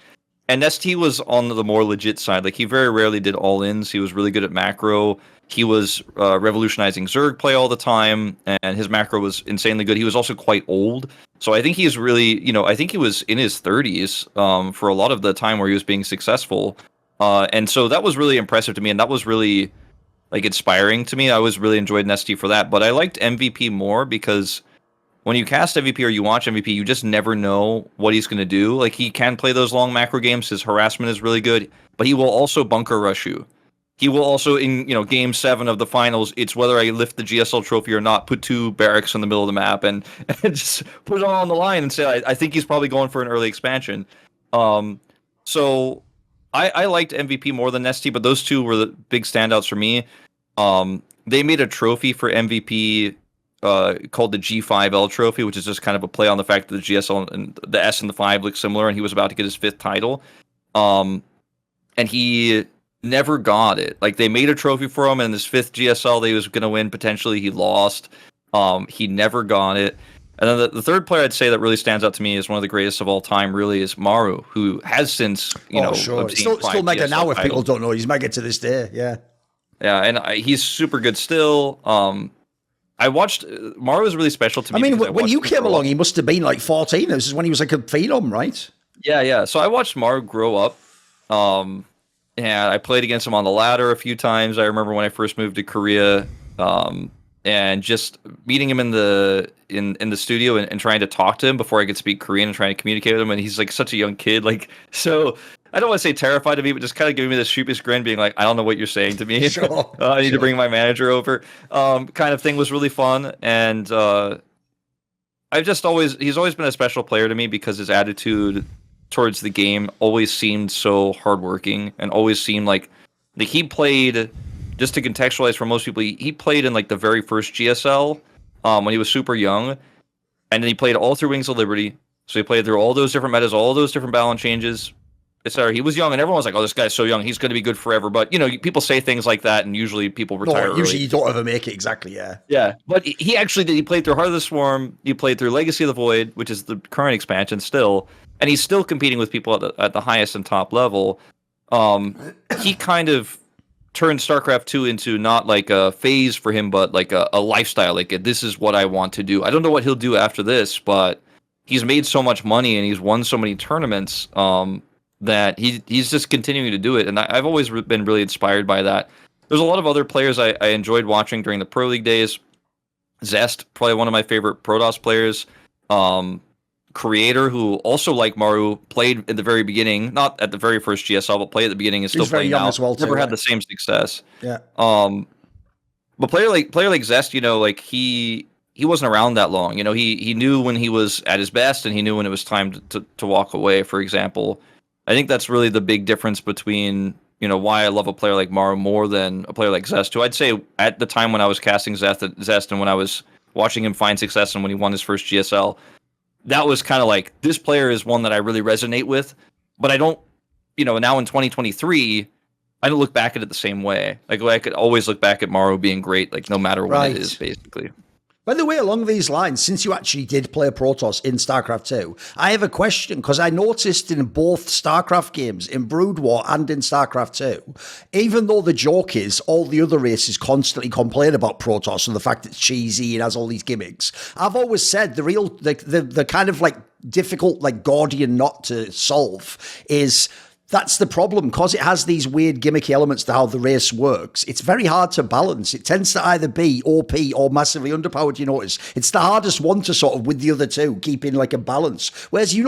And ST was on the more legit side. Like, he very rarely did all-ins. He was really good at macro. He was revolutionizing Zerg play all the time, and his macro was insanely good. He was also quite old. So I think he's really, I think he was in his 30s for a lot of the time where he was being successful. And so that was really impressive to me, and that was really, like, inspiring to me. I always really enjoyed Nesty for that. But I liked MVP more because when you cast MVP or you watch MVP, you just never know what he's going to do. Like, he can play those long macro games. His harassment is really good, but he will also bunker rush you. He will also, in Game 7 of the finals, it's whether I lift the GSL trophy or not, put 2 barracks in the middle of the map and just put it all on the line and say, I think he's probably going for an early expansion. So I liked MVP more than Nesty, but those two were the big standouts for me. They made a trophy for MVP called the G5L trophy, which is just kind of a play on the fact that the GSL and the S and the 5 look similar, and he was about to get his 5th title. And he never got it. Like, they made a trophy for him, and his 5th GSL that he was going to win, potentially, he lost. He never got it. And then the third player I'd say that really stands out to me is one of the greatest of all time, really, is Maru, who has since, sure. Still mega now if people don't know. He's mega to this day, yeah. Yeah, and he's super good still. I watched, Maru was really special to me. I mean, when you came along, he must have been like 14. This is when he was like a phenom, right? Yeah. So I watched Maru grow up. And I played against him on the ladder a few times. I remember when I first moved to Korea, and just meeting him in the studio and trying to talk to him before I could speak Korean and trying to communicate with him. And he's like such a young kid, like, so I don't want to say terrified of me, but just kind of giving me this sheepish grin, being like, I don't know what you're saying to me. Sure, I need to bring my manager over. Kind of thing was really fun, and he's always been a special player to me because his attitude towards the game always seemed so hardworking and always seemed like he played, just to contextualize for most people, he played in like the very first GSL when he was super young, and then he played all through Wings of Liberty. So he played through all those different metas, all those different balance changes, etc. He was young, and everyone was like, "Oh, this guy's so young, he's going to be good forever." But people say things like that, and usually people retire. No, usually you don't ever make it. Exactly, yeah. Yeah, but he actually did. He played through Heart of the Swarm. He played through Legacy of the Void, which is the current expansion still. And he's still competing with people at the highest and top level. He kind of turned StarCraft 2 into not like a phase for him, but like a lifestyle. Like, this is what I want to do. I don't know what he'll do after this, but he's made so much money and he's won so many tournaments that he's just continuing to do it. And I've always been really inspired by that. there's a lot of other players I enjoyed watching during the Pro League days. Zest, probably one of my favorite Protoss players. Creator, who also, like Maru, played at the very beginning, not at the very first GSL, but played at the beginning, is still playing now. As well, never had the same success. Yeah. But player like Zest, like he wasn't around that long. He knew when he was at his best, and he knew when it was time to walk away. For example, I think that's really the big difference between why I love a player like Maru more than a player like Zest, who I'd say at the time when I was casting Zest and when I was watching him find success and when he won his first GSL, that was kind of like, this player is one that I really resonate with, but I don't, now in 2023, I don't look back at it the same way. Like I could always look back at Maru being great, like no matter what it is, basically. By the way, along these lines, since you actually did play Protoss in StarCraft 2, I have a question, because I noticed in both StarCraft games, in Brood War and in StarCraft 2, even though the joke is all the other races constantly complain about Protoss and the fact it's cheesy and has all these gimmicks, I've always said the kind of like difficult like Gordian knot to solve is... That's the problem, because it has these weird gimmicky elements to how the race works. It's very hard to balance. It tends to either be OP or massively underpowered, you notice. It's the hardest one to sort of, with the other two, keep in like a balance. Whereas you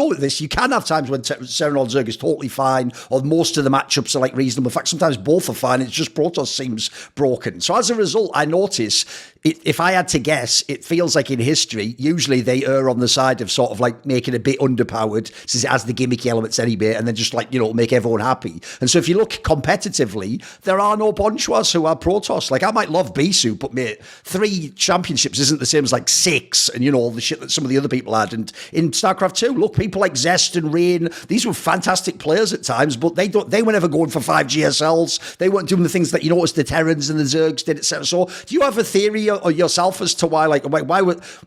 can have times when Terran or Zerg is totally fine, or most of the matchups are like reasonable. In fact, sometimes both are fine. It's just Protoss seems broken. So as a result, I notice, if I had to guess, it feels like in history, usually they err on the side of sort of like making a bit underpowered, since it has the gimmicky elements anyway, and then just like, make everyone happy. And so if you look competitively, there are no bonjwas who are Protoss. Like, I might love Bisu, but mate, 3 championships isn't the same as like 6, and all the shit that some of the other people had. And in StarCraft 2, look, people like Zest and Rain, these were fantastic players at times, but they were never going for 5 GSLs. They weren't doing the things that you noticed the Terrans and the Zergs did, etc. So do you have a theory or yourself as to why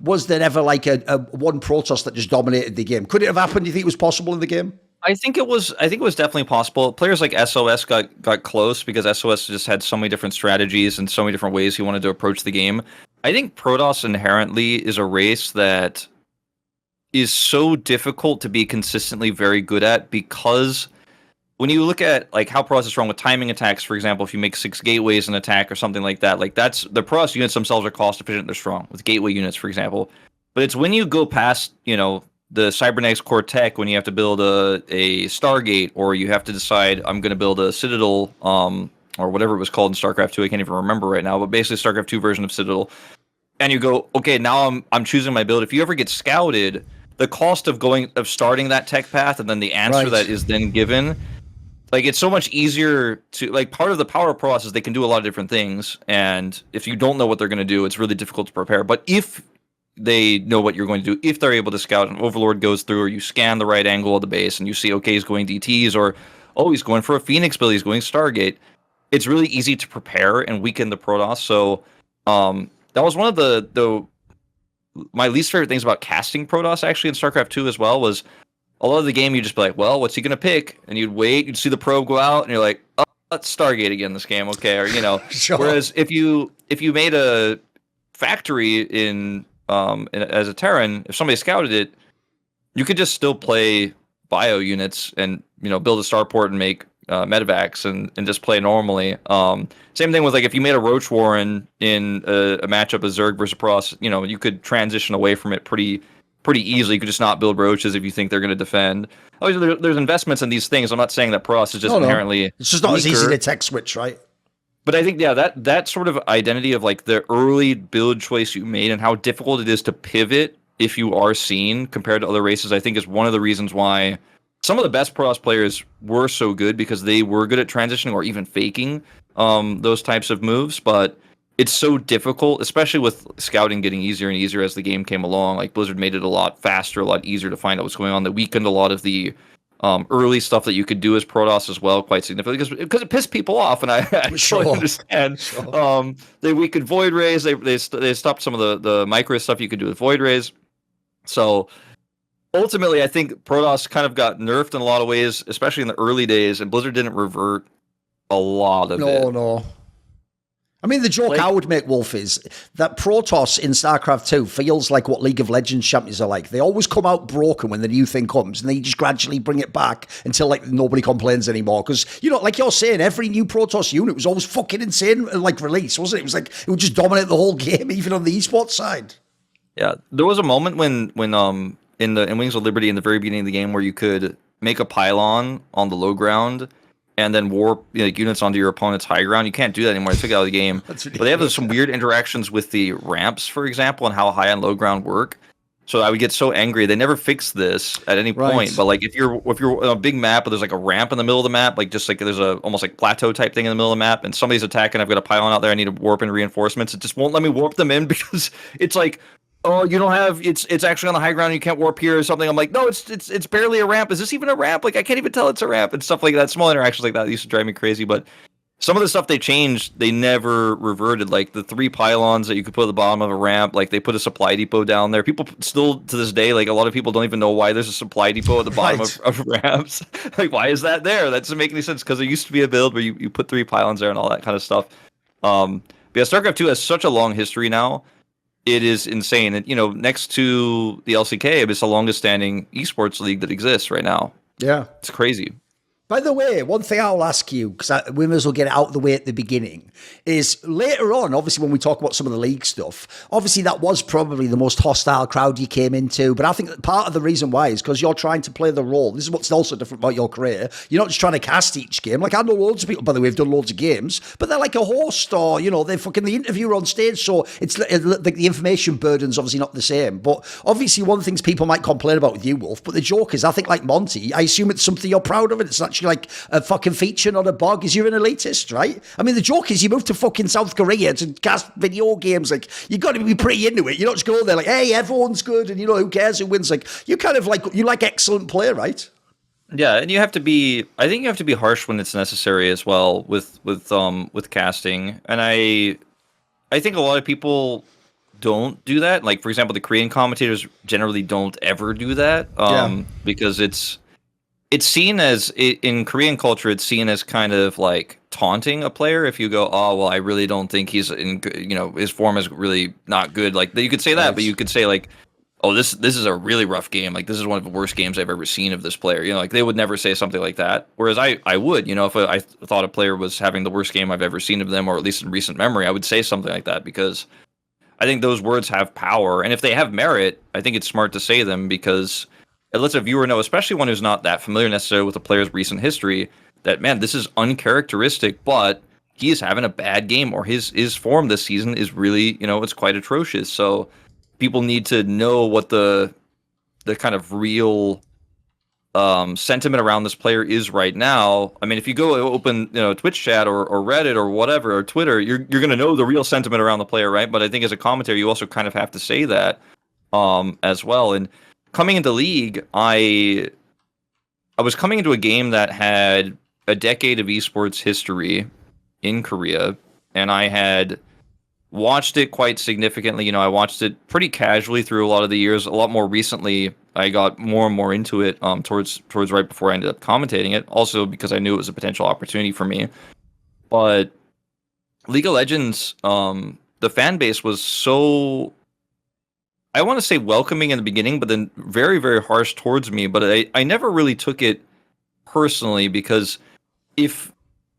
was there ever like a one Protoss that just dominated the game? Could it have happened? Do you think it was possible in the game? I think it was definitely possible. Players like SOS got close because SOS just had so many different strategies and so many different ways he wanted to approach the game. I think Protoss inherently is a race that is so difficult to be consistently very good at, because when you look at like how Protoss is strong with timing attacks, for example, if you make 6 gateways in attack or something like that, like that's the Protoss units themselves are cost efficient, they're strong with gateway units, for example. But it's when you go past, the cybernetics core tech, when you have to build a Stargate, or you have to decide, I'm going to build a Citadel, or whatever it was called in StarCraft 2, I can't even remember right now, but basically StarCraft 2 version of Citadel. And you go, okay, now I'm choosing my build. If you ever get scouted, the cost of starting that tech path and then the answer that is then given, like, it's so much easier to, like, part of the power of Protoss is they can do a lot of different things, and if you don't know what they're going to do, it's really difficult to prepare. But if they know what you're going to do, if they're able to scout, and Overlord goes through, or you scan the right angle of the base and you see, okay, he's going DTs, or he's going for a Phoenix build, he's going Stargate, it's really easy to prepare and weaken the Protoss. So that was one of my least favorite things about casting Protoss, actually, in StarCraft 2 as well, was a lot of the game you'd just be like, well, what's he going to pick? And you'd wait, you'd see the probe go out, and you're like, oh, let's Stargate again this game, okay, or Sure. Whereas if you made a factory in as a Terran, if somebody scouted it, you could just still play bio units and build a starport and make medevacs and just play normally. Same thing with, like, if you made a Roach Warren in a matchup of Zerg versus Protoss, you could transition away from it pretty easily. You could just not build Roaches if you think they're going to defend. Obviously, there's investments in these things. I'm not saying that Protoss is just inherently it's just not weaker. as easy to tech switch, right? But I think, that sort of identity of, like, the early build choice you made and how difficult it is to pivot if you are seen compared to other races, I think is one of the reasons why some of the best Protoss players were so good, because they were good at transitioning or even faking those types of moves. But it's so difficult, especially with scouting getting easier and easier as the game came along. Like, Blizzard made it a lot faster, a lot easier to find out what's going on. They weakened a lot of the early stuff that you could do as Protoss as well, quite significantly, because it pissed people off, and I actually understand. Sure. They weakened Void Rays. They stopped some of the micro stuff you could do with Void Rays. So ultimately, I think Protoss kind of got nerfed in a lot of ways, especially in the early days, and Blizzard didn't revert a lot of it. No. I mean, the joke I would make, Wolf, is that Protoss in StarCraft 2 feels like what League of Legends champions are like. They always come out broken when the new thing comes, and they just gradually bring it back until, like, nobody complains anymore. Because, you know, like you're saying, every new Protoss unit was always fucking insane, like, release, wasn't it? It was like, it would just dominate the whole game, even on the esports side. Yeah, there was a moment when in Wings of Liberty in the very beginning of the game where you could make a pylon on the low ground and then warp units onto your opponent's high ground. You can't do that anymore. They took it out of the game. But they have some weird interactions with the ramps, for example, and how high and low ground work. So I would get so angry. They never fixed this at any point. But like if you're on a big map, but there's like a ramp in the middle of the map, like just like there's a almost like plateau type thing in the middle of the map, and somebody's attacking, I've got a pylon out there, I need to warp in reinforcements. It just won't let me warp them in because it's like, oh, you don't have it's actually on the high ground, you can't warp here or something. I'm like, no, it's barely a ramp. Is this even a ramp? Like I can't even tell it's a ramp and stuff like that. Small interactions like that used to drive me crazy. But some of the stuff they changed, they never reverted. Like the 3 pylons that you could put at the bottom of a ramp, like they put a supply depot down there. People still to this day, like a lot of people don't even know why there's a supply depot at the bottom of ramps. Like why is that there? That doesn't make any sense because there used to be a build where you put 3 pylons there and all that kind of stuff. But yeah, StarCraft 2 has such a long history now. It is insane. And, next to the LCK, it's the longest standing esports league that exists right now. Yeah. It's crazy. By the way, one thing I'll ask you, because we may as well get it out of the way at the beginning, is later on, obviously, when we talk about some of the league stuff, obviously that was probably the most hostile crowd you came into. But I think that part of the reason why is because you're trying to play the role. This is what's also different about your career. You're not just trying to cast each game. Like, I know loads of people, by the way, have done loads of games, but they're like a host or, they're fucking the interviewer on stage. So it's the information burden's obviously not the same. But obviously, one of the things people might complain about with you, Wolf, but the joke is, I think like Monty, I assume it's something you're proud of, and it's actually like a fucking feature, not a bug, is you're an elitist, right? I mean, the joke is you moved to fucking South Korea to cast video games. Like, you got to be pretty into it. You're not just going there like, hey, everyone's good, and who cares who wins? Like, you kind of like, you like excellent play, right? Yeah, and I think you have to be harsh when it's necessary as well with casting. And I think a lot of people don't do that. Like, for example, the Korean commentators generally don't ever do that because it's seen as, in Korean culture, it's seen as kind of like taunting a player if you go, oh, well, I really don't think he's in, his form is really not good. Like, you could say that, but you could say like, oh, this is a really rough game. Like, this is one of the worst games I've ever seen of this player. Like they would never say something like that. Whereas I would, if I thought a player was having the worst game I've ever seen of them, or at least in recent memory, I would say something like that because I think those words have power. And if they have merit, I think it's smart to say them because it lets a viewer know, especially one who's not that familiar necessarily with a player's recent history, that, man, this is uncharacteristic, but he is having a bad game, or his form this season is really, it's quite atrocious. So people need to know what the kind of real sentiment around this player is right now. I mean, if you go open, Twitch chat or Reddit or whatever, or Twitter, you're going to know the real sentiment around the player, right? But I think as a commentator, you also kind of have to say that as well. And coming into League, I was coming into a game that had a decade of esports history in Korea, and I had watched it quite significantly. I watched it pretty casually through a lot of the years. A lot more recently, I got more and more into it towards right before I ended up commentating it, also because I knew it was a potential opportunity for me. But League of Legends, the fan base was so, I want to say welcoming in the beginning, but then very, very harsh towards me. But I never really took it personally, because if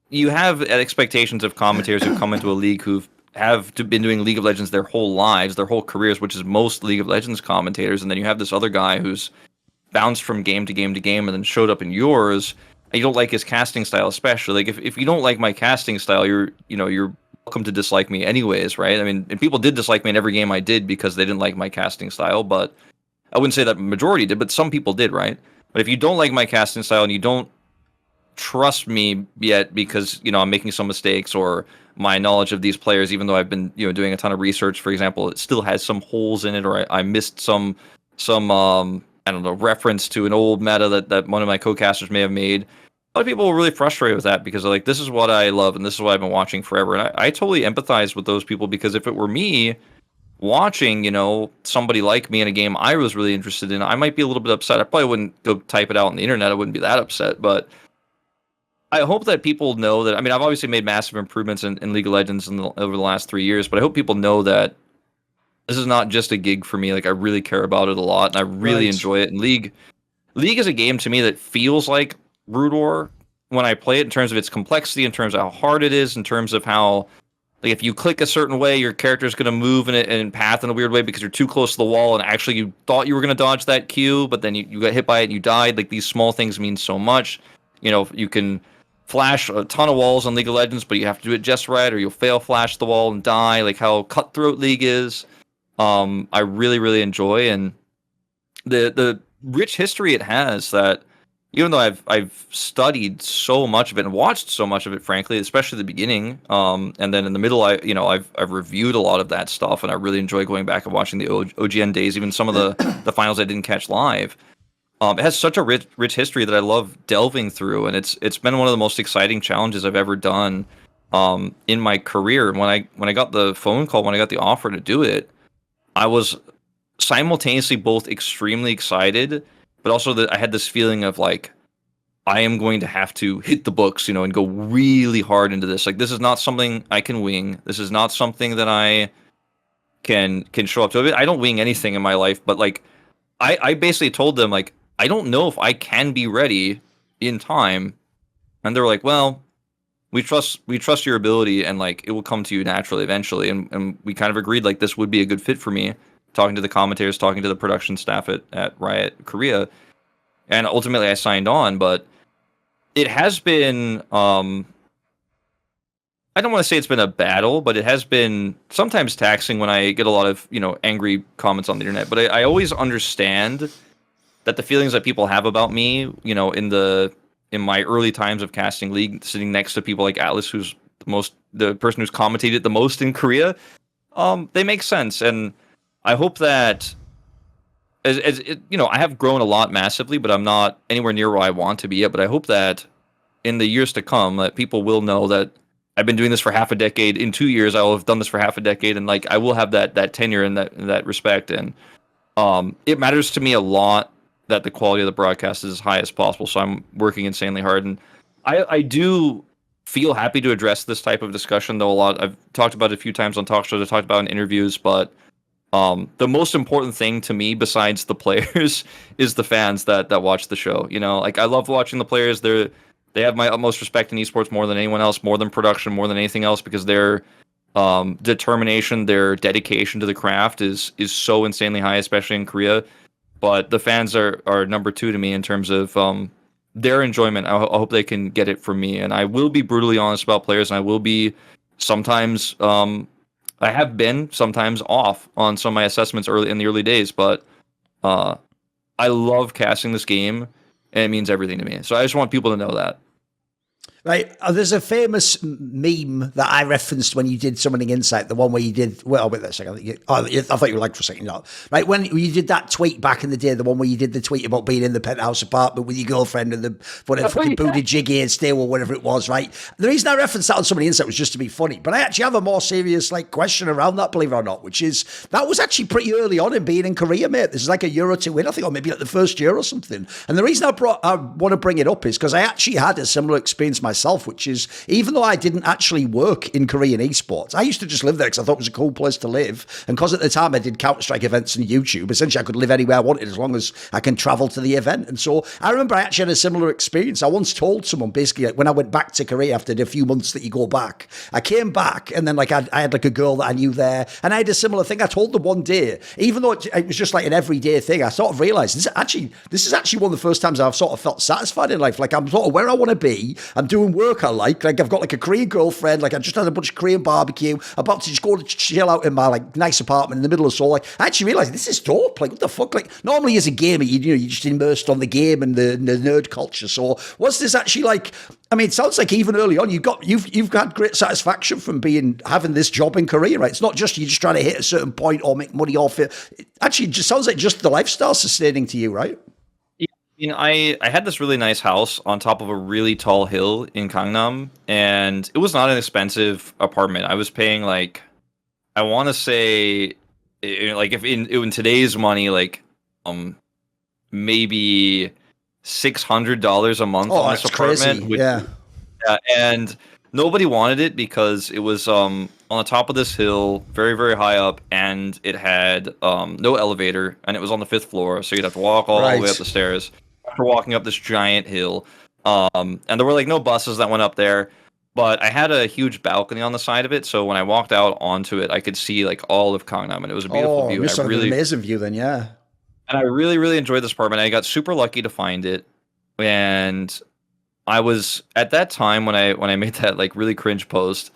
you have expectations of commentators who come into a league who have been doing League of Legends their whole lives, their whole careers, which is most League of Legends commentators, and then you have this other guy who's bounced from game to game to game and then showed up in yours, and you don't like his casting style, especially. Like, if you don't like my casting style, you're welcome to dislike me anyways, right? I mean, and people did dislike me in every game I did because they didn't like my casting style, but I wouldn't say that majority did, but some people did, right? But if you don't like my casting style and you don't trust me yet because, I'm making some mistakes, or my knowledge of these players, even though I've been, doing a ton of research, for example, it still has some holes in it, or I missed some I don't know, reference to an old meta that one of my co-casters may have made. A lot of people were really frustrated with that because they're like, this is what I love and this is what I've been watching forever. And I totally empathize with those people, because if it were me watching, somebody like me in a game I was really interested in, I might be a little bit upset. I probably wouldn't go type it out on the internet. I wouldn't be that upset, but I hope that people know that. I mean, I've obviously made massive improvements in League of Legends over the last 3 years, but I hope people know that this is not just a gig for me. Like, I really care about it a lot, and I really enjoy it. And League is a game to me that feels like Brood War when I play it, in terms of its complexity, in terms of how hard it is, in terms of how, like, if you click a certain way, your character is going to move in path in a weird way because you're too close to the wall, and actually you thought you were going to dodge that Q, but then you got hit by it and you died. Like, these small things mean so much. You know, you can flash a ton of walls on League of Legends, but you have to do it just right, or you'll fail flash the wall and die. Like how cutthroat League is, I really, really enjoy, and the rich history it has. That even though I've studied so much of it and watched so much of it, frankly, especially the beginning, and then in the middle, I've reviewed a lot of that stuff, and I really enjoy going back and watching the OGN days, even some of the finals I didn't catch live. It has such a rich history that I love delving through, and it's been one of the most exciting challenges I've ever done in my career. And when I got the phone call, when I got the offer to do it, I was simultaneously both extremely excited, but also that I had this feeling of like, I am going to have to hit the books, and go really hard into this. Like, this is not something I can wing. This is not something that I can show up to. I don't wing anything in my life, but like, I basically told them, like, I don't know if I can be ready in time. And they're like, well, we trust your ability, and like, it will come to you naturally eventually. And we kind of agreed, like, this would be a good fit for me, talking to the commentators, talking to the production staff at Riot Korea. And ultimately I signed on, but it has been, I don't want to say it's been a battle, but it has been sometimes taxing when I get a lot of, angry comments on the internet. But I always understand that the feelings that people have about me, in my early times of casting League, sitting next to people like Atlas, who's the person who's commentated the most in Korea, they make sense. And I hope that, I have grown a lot massively, but I'm not anywhere near where I want to be yet. But I hope that in the years to come, that people will know that I've been doing this for half a decade. In 2 years, I will have done this for half a decade, and like, I will have that tenure in that respect. And it matters to me a lot that the quality of the broadcast is as high as possible. So I'm working insanely hard, and I do feel happy to address this type of discussion, though I've talked about it a few times on talk shows, I've talked about it in interviews, but the most important thing to me, besides the players, is the fans that watch the show. Like, I love watching the players. They have my utmost respect in esports, more than anyone else, more than production, more than anything else, because their determination, their dedication to the craft is so insanely high, especially in Korea. But the fans are number two to me in terms of their enjoyment. I hope they can get it from me. And I will be brutally honest about players, and I will be sometimes, I have been sometimes off on some of my assessments in the early days, but I love casting this game, and it means everything to me. So I just want people to know that. Right. There's a famous meme that I referenced when you did Summoning Insight, the one where you did, well, wait a second. I thought you were like for a second. No. Right. When you did that tweet back in the day, the one where you did the tweet about being in the penthouse apartment with your girlfriend and the fucking booty jiggy and steel or whatever it was, right? The reason I referenced that on Summoning Insight was just to be funny. But I actually have a more serious question around that, believe it or not, which is that was actually pretty early on in being in Korea, mate. This is like a year or two in, I think, or maybe like the first year or something. And the reason I want to bring it up is because I actually had a similar experience myself, which is, even though I didn't actually work in Korean esports, I used to just live there because I thought it was a cool place to live. And because at the time I did Counter-Strike events on YouTube, essentially I could live anywhere I wanted as long as I can travel to the event. And so I remember I actually had a similar experience. I once told someone, basically, when I went back to Korea after a few months that you go back, I came back and then I had a girl that I knew there, and I had a similar thing. I told them one day, even though it was just like an everyday thing, I sort of realized this is actually one of the first times I've sort of felt satisfied in life. Like, I'm sort of where I want to be. I'm doing work I like I've got like a Korean girlfriend, like I just had a bunch of Korean barbecue, about to just go to chill out in my like nice apartment in the middle of Seoul. Like, I actually realized this is dope. Like, what the fuck? Like, normally as a gamer, you're just immersed on the game and the nerd culture. So what's this actually like? I mean, it sounds like even early on you've had great satisfaction from having this job in Korea, right? It's not just you're just trying to hit a certain point or make money off it. It actually just sounds like just the lifestyle sustaining to you, right? I had this really nice house on top of a really tall hill in Gangnam, and it was not an expensive apartment. I was paying like, I want to say, like, if in today's money, like maybe $600 a month on this apartment. Crazy. Yeah. Yeah, and nobody wanted it because it was on the top of this hill, very, very high up, and it had no elevator, and it was on the 5th floor, so you'd have to walk all the way up the stairs after walking up this giant hill. And there were like no buses that went up there, but I had a huge balcony on the side of it, so when I walked out onto it, I could see like all of Gangnam, and it was a beautiful view. It's an amazing view then, yeah. And I really, really enjoyed this apartment. I got super lucky to find it, and I was at that time when I made that like really cringe post.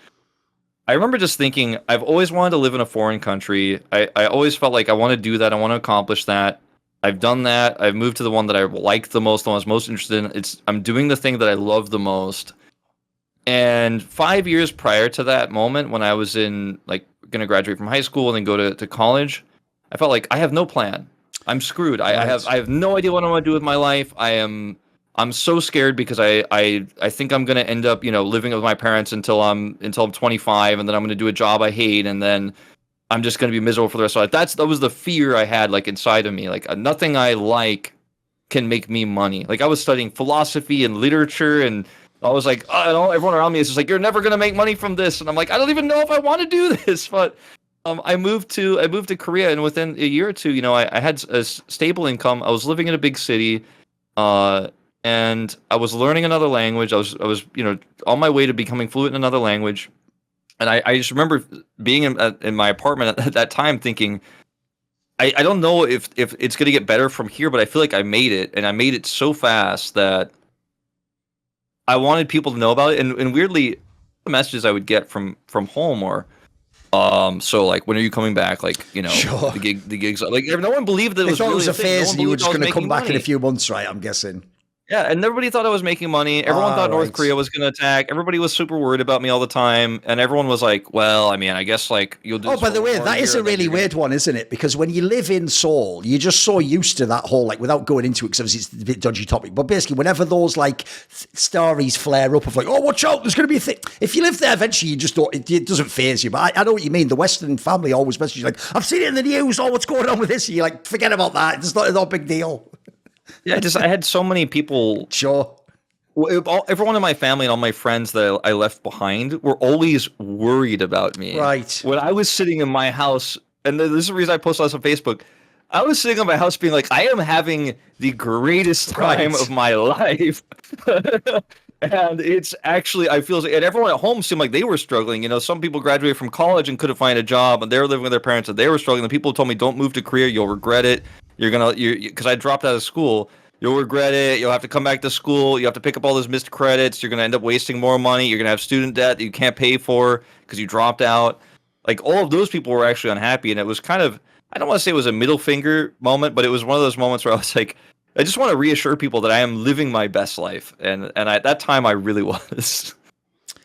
I remember just thinking, I've always wanted to live in a foreign country. I always felt like I want to do that. I want to accomplish that. I've done that. I've moved to the one that I liked the most, the one I was most interested in. I'm doing the thing that I love the most. And 5 years prior to that moment, when I was in like gonna graduate from high school and then go to college, I felt like I have no plan. I'm screwed. I have no idea what I want to do with my life. I'm so scared because I think I'm gonna end up, living with my parents until I'm 25, and then I'm gonna do a job I hate, and then I'm just gonna be miserable for the rest of my life. That was the fear I had like inside of me. Like nothing I like can make me money. Like I was studying philosophy and literature, and I was like, everyone around me is just like, you're never gonna make money from this, and I'm like, I don't even know if I want to do this, but. I moved to Korea, and within a year or two, I had a stable income. I was living in a big city, and I was learning another language. I was on my way to becoming fluent in another language, and I just remember being in my apartment at that time, thinking, I don't know if it's gonna get better from here, but I feel like I made it, and I made it so fast that I wanted people to know about it. And weirdly, the messages I would get from home or so like, when are you coming back? Like, sure. the gigs, like no one believed that it was thought really it was a phase, and you were just going to come back in a money. few months, right? I'm guessing. Yeah, and everybody thought I was making money. Everyone thought North Korea was going to attack. Everybody was super worried about me all the time, and everyone was like, "Well, I mean, I guess like you'll do." Oh, by the way, that is a really weird one, isn't it? Because when you live in Seoul, you're just so used to that whole, like, without going into it, because it's a bit dodgy topic, but basically, whenever those like stories flare up of like, "Oh, watch out, there's going to be a thing," if you live there, eventually you just don't. It doesn't faze you. But I know what you mean. The Western family always message you like, "I've seen it in the news. Oh, what's going on with this?" And you're like, "Forget about that. It's not a big deal." Yeah, I had so many people. Sure. Everyone in my family and all my friends that I left behind were always worried about me. Right. When I was sitting in my house, and this is the reason I posted this on Facebook, I was sitting in my house being like, I am having the greatest time of my life. And it's actually, I feel, and everyone at home seemed like they were struggling. Some people graduated from college and couldn't find a job, and they were living with their parents, and they were struggling. The people told me, don't move to Korea, you'll regret it. Because I dropped out of school. You'll regret it. You'll have to come back to school. You have to pick up all those missed credits. You're going to end up wasting more money. You're going to have student debt that you can't pay for because you dropped out. Like, all of those people were actually unhappy. And it was kind of, I don't want to say it was a middle finger moment, but it was one of those moments where I was like, I just want to reassure people that I am living my best life. And at that time, I really was.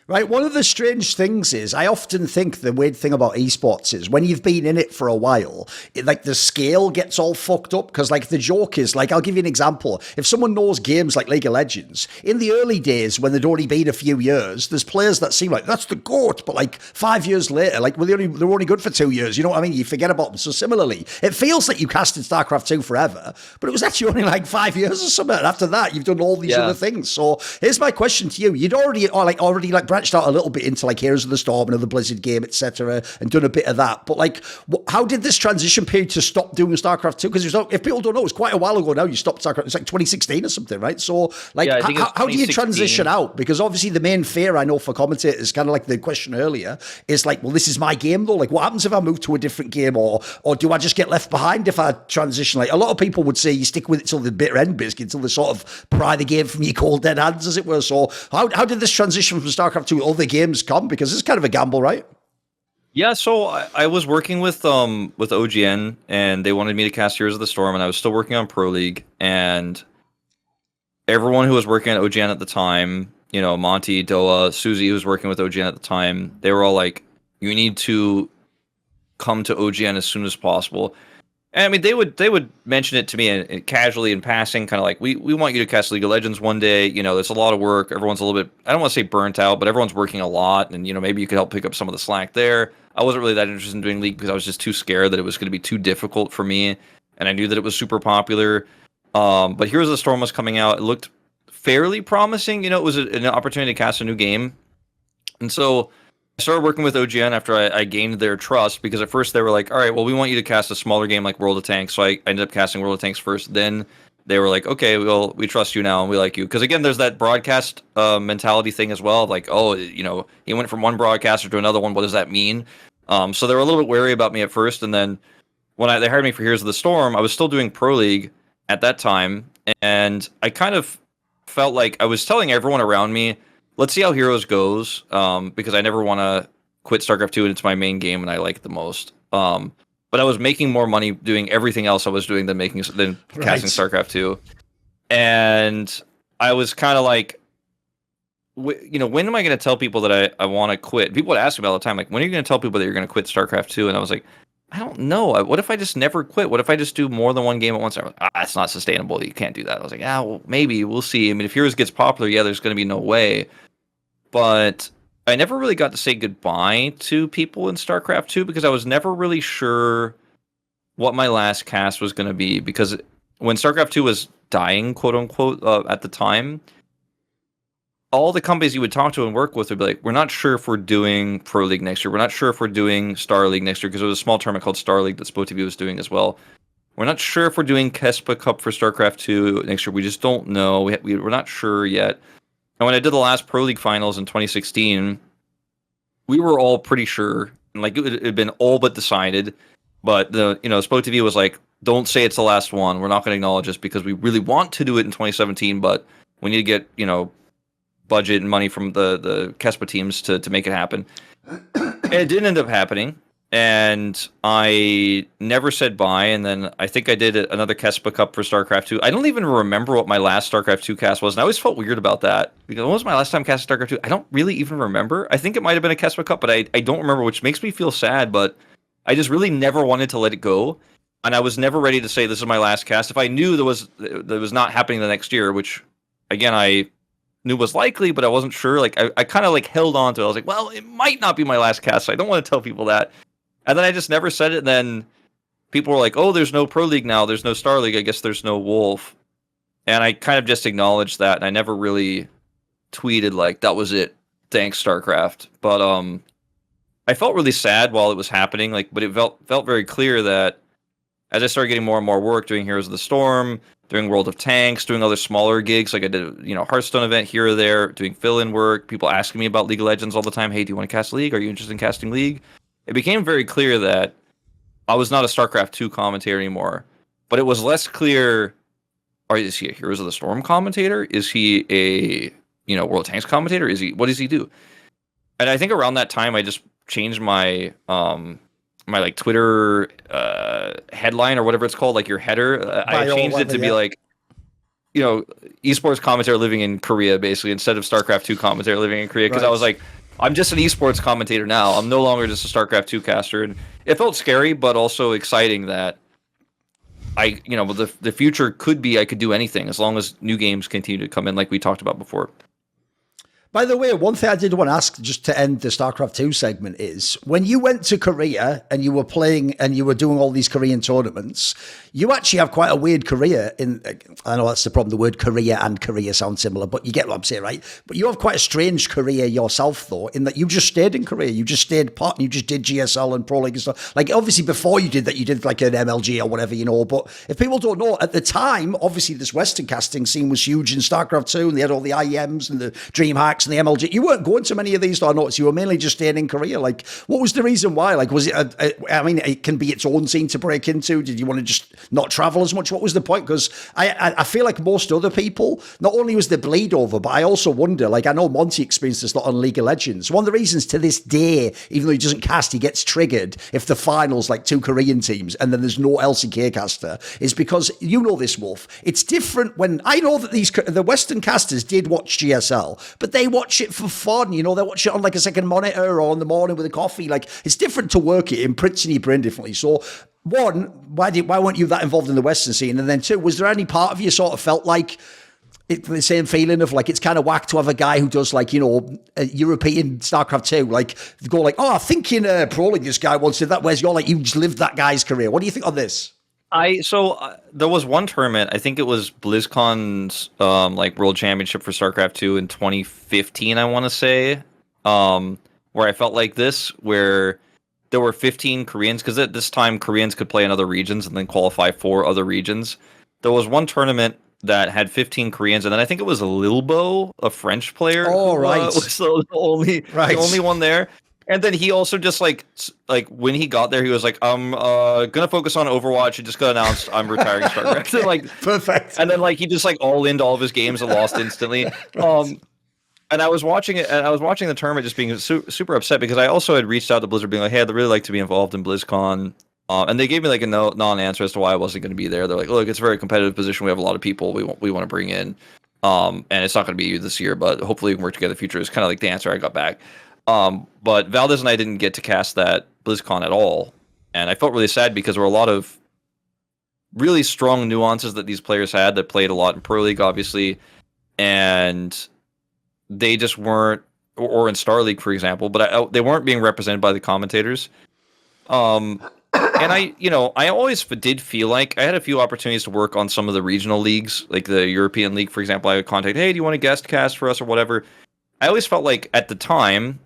Right. One of the strange things is I often think the weird thing about esports is when you've been in it for a while, like the scale gets all fucked up because like the joke is like, I'll give you an example. If someone knows games like League of Legends, in the early days when they'd already been a few years, there's players that seem like that's the GOAT, but like 5 years later, like they're only good for 2 years. You know what I mean? You forget about them. So similarly, it feels like you casted StarCraft 2 forever, but it was actually only like 5 years or something. And after that, you've done all these other things. So here's my question to you. You'd already branched out a little bit into like Heroes of the Storm, another Blizzard game, etc., and done a bit of that. But like, how did this transition period to stop doing StarCraft 2? Because if people don't know, it's quite a while ago now. You stopped StarCraft. It's like 2016 or something, right? So like, how do you transition out? Because obviously the main fear I know for commentators, kind of like the question earlier, is like, well, this is my game though. Like, what happens if I move to a different game, or do I just get left behind if I transition? Like, a lot of people would say you stick with it till the bitter end, basically, until they sort of pry the game from your cold dead hands, as it were. So how did this transition from StarCraft to other games come? Because it's kind of a gamble, right? Yeah, so I was working with OGN, and they wanted me to cast Heroes of the Storm, and I was still working on ProLeague, and everyone who was working at OGN at the time, Monty, Doa, Susie, who was working with OGN at the time, they were all like, you need to come to OGN as soon as possible. And I mean, they would mention it to me casually in passing, kind of like, we want you to cast League of Legends one day. There's a lot of work. Everyone's a little bit, I don't want to say burnt out, but everyone's working a lot. And, maybe you could help pick up some of the slack there. I wasn't really that interested in doing League because I was just too scared that it was going to be too difficult for me. And I knew that it was super popular. But Heroes of the Storm was coming out. It looked fairly promising. You know, it was an opportunity to cast a new game. And so I started working with OGN after I gained their trust, because at first they were like, all right, well, we want you to cast a smaller game like World of Tanks. So I ended up casting World of Tanks first. Then they were like, okay, well, we trust you now and we like you. Because again, there's that broadcast mentality thing as well. Like, oh, you know, he went from one broadcaster to another one. What does that mean? So they were a little bit wary about me at first. And then when they hired me for Heroes of the Storm, I was still doing Pro League at that time. And I kind of felt like I was telling everyone around me, let's see how Heroes goes, because I never want to quit StarCraft 2, and it's my main game and I like it the most. But I was making more money doing everything else I was doing than casting StarCraft 2. And I was kind of like, you know, when am I going to tell people that I want to quit? People would ask me all the time, like, when are you going to tell people that you're going to quit StarCraft 2? And I was like, I don't know. What if I just never quit? What if I just do more than one game at once? I was like, it's not sustainable. You can't do that. I was like, well, maybe. We'll see. I mean, if Heroes gets popular, yeah, there's going to be no way. But I never really got to say goodbye to people in StarCraft 2 because I was never really sure what my last cast was going to be. Because when StarCraft 2 was dying, quote unquote, at the time, all the companies you would talk to and work with would be like, we're not sure if we're doing Pro League next year. We're not sure if we're doing Star League next year, because there was a small tournament called Star League that SpoTV was doing as well. We're not sure if we're doing Kespa Cup for StarCraft 2 next year. We just don't know. We're not sure yet. And when I did the last Pro League finals in 2016, we were all pretty sure. And like it had been all but decided. But SpoTV was like, don't say it's the last one. We're not going to acknowledge this because we really want to do it in 2017, but we need to get, budget and money from the Kespa teams to make it happen. And it didn't end up happening. And I never said bye. And then I think I did another Kespa Cup for StarCraft 2. I don't even remember what my last StarCraft 2 cast was. And I always felt weird about that. Because when was my last time casting StarCraft 2? I don't really even remember. I think it might have been a Kespa Cup, but I don't remember, which makes me feel sad. But I just really never wanted to let it go. And I was never ready to say this is my last cast. If I knew that was not happening the next year, which, again, I knew was likely, but I wasn't sure. Like I kind of held on to it. I was like, well, it might not be my last cast, so I don't want to tell people that. And then I just never said it. And then people were like, oh, there's no Pro League now. There's no Star League. I guess there's no Wolf. And I kind of just acknowledged that. And I never really tweeted like, that was it. Thanks, StarCraft. But I felt really sad while it was happening. But it felt very clear that as I started getting more and more work doing Heroes of the Storm, doing World of Tanks, doing other smaller gigs, like I did Hearthstone event here or there, doing fill-in work, people asking me about League of Legends all the time. Hey, do you want to cast League? Are you interested in casting League? It became very clear that I was not a StarCraft 2 commentator anymore. But it was less clear, is he a Heroes of the Storm commentator? Is he a World of Tanks commentator? What does he do? And I think around that time I just changed my my Twitter headline or whatever it's called, your header. I changed it to be esports commentator living in Korea, basically, instead of StarCraft 2 commentator living in Korea, because I was like, I'm just an esports commentator now. I'm no longer just a StarCraft 2 caster. And it felt scary, but also exciting that the future could be I could do anything as long as new games continue to come in, like we talked about before. By the way, one thing I did want to ask just to end the StarCraft 2 segment is, when you went to Korea and you were playing and you were doing all these Korean tournaments, you actually have quite a weird career I know that's the problem, the word Korea and Korea sound similar, but you get what I'm saying, right? But you have quite a strange career yourself, though, in that you just stayed in Korea. You just stayed you just did GSL and Pro League and stuff. Obviously before you did that, you did an MLG or whatever, but if people don't know, at the time, obviously this Western casting scene was huge in StarCraft 2, and they had all the IEMs and the DreamHacks and the MLG. You weren't going to many of these, though, I noticed. You were mainly just staying in Korea. What was the reason why? Was it, it can be its own scene to break into. Did you want to just not travel as much? What was the point? Because I feel like most other people, not only was the bleed over, but I also wonder, I know Monty experienced this a lot on League of Legends. One of the reasons to this day, even though he doesn't cast, he gets triggered if the finals, 2 Korean teams, and then there's no LCK caster, is because, this, Wolf, it's different when, I know that the Western casters did watch GSL, but they watch it for fun, they watch it on a second monitor or in the morning with a coffee. It's different to work it, imprints in your brain differently. So, one, why weren't you that involved in the Western scene? And then two, was there any part of you sort of felt like the same feeling of it's kind of whack to have a guy who does a European StarCraft 2, go oh, I think in Pro League this guy once did that, whereas you're you just lived that guy's career. What do you think on this? There was one tournament. I think it was BlizzCon's like World Championship for StarCraft 2 in 2015. I want to say, where I felt like this, where there were 15 Koreans, because at this time Koreans could play in other regions and then qualify for other regions. There was one tournament that had 15 Koreans, and then I think it was Lilbo, a French player. Oh, right. Was the only one there. And then he also just like when he got there, he was like, "I'm gonna focus on Overwatch." He just got announced, "I'm retiring StarCraft." Okay, like perfect. And then like he just like all into all of his games and lost instantly. And I was watching it, and I was watching the tournament, just being super upset because I also had reached out to Blizzard, being like, "Hey, I'd really like to be involved in BlizzCon." And they gave me like a non-answer as to why I wasn't going to be there. They're like, "Look, it's a very competitive position. We have a lot of people we want to bring in, and it's not going to be you this year, but hopefully we can work together in the future." Is kind of like the answer I got back. But Valdez and I didn't get to cast that BlizzCon at all, and I felt really sad because there were a lot of really strong nuances that these players had that played a lot in ProLeague, obviously, and they just weren't, or in Star League, for example, but they weren't being represented by the commentators. And I always did feel like I had a few opportunities to work on some of the regional leagues, like the European League, for example. I would contact, "Hey, do you want to guest cast for us or whatever?" I always felt like at the time,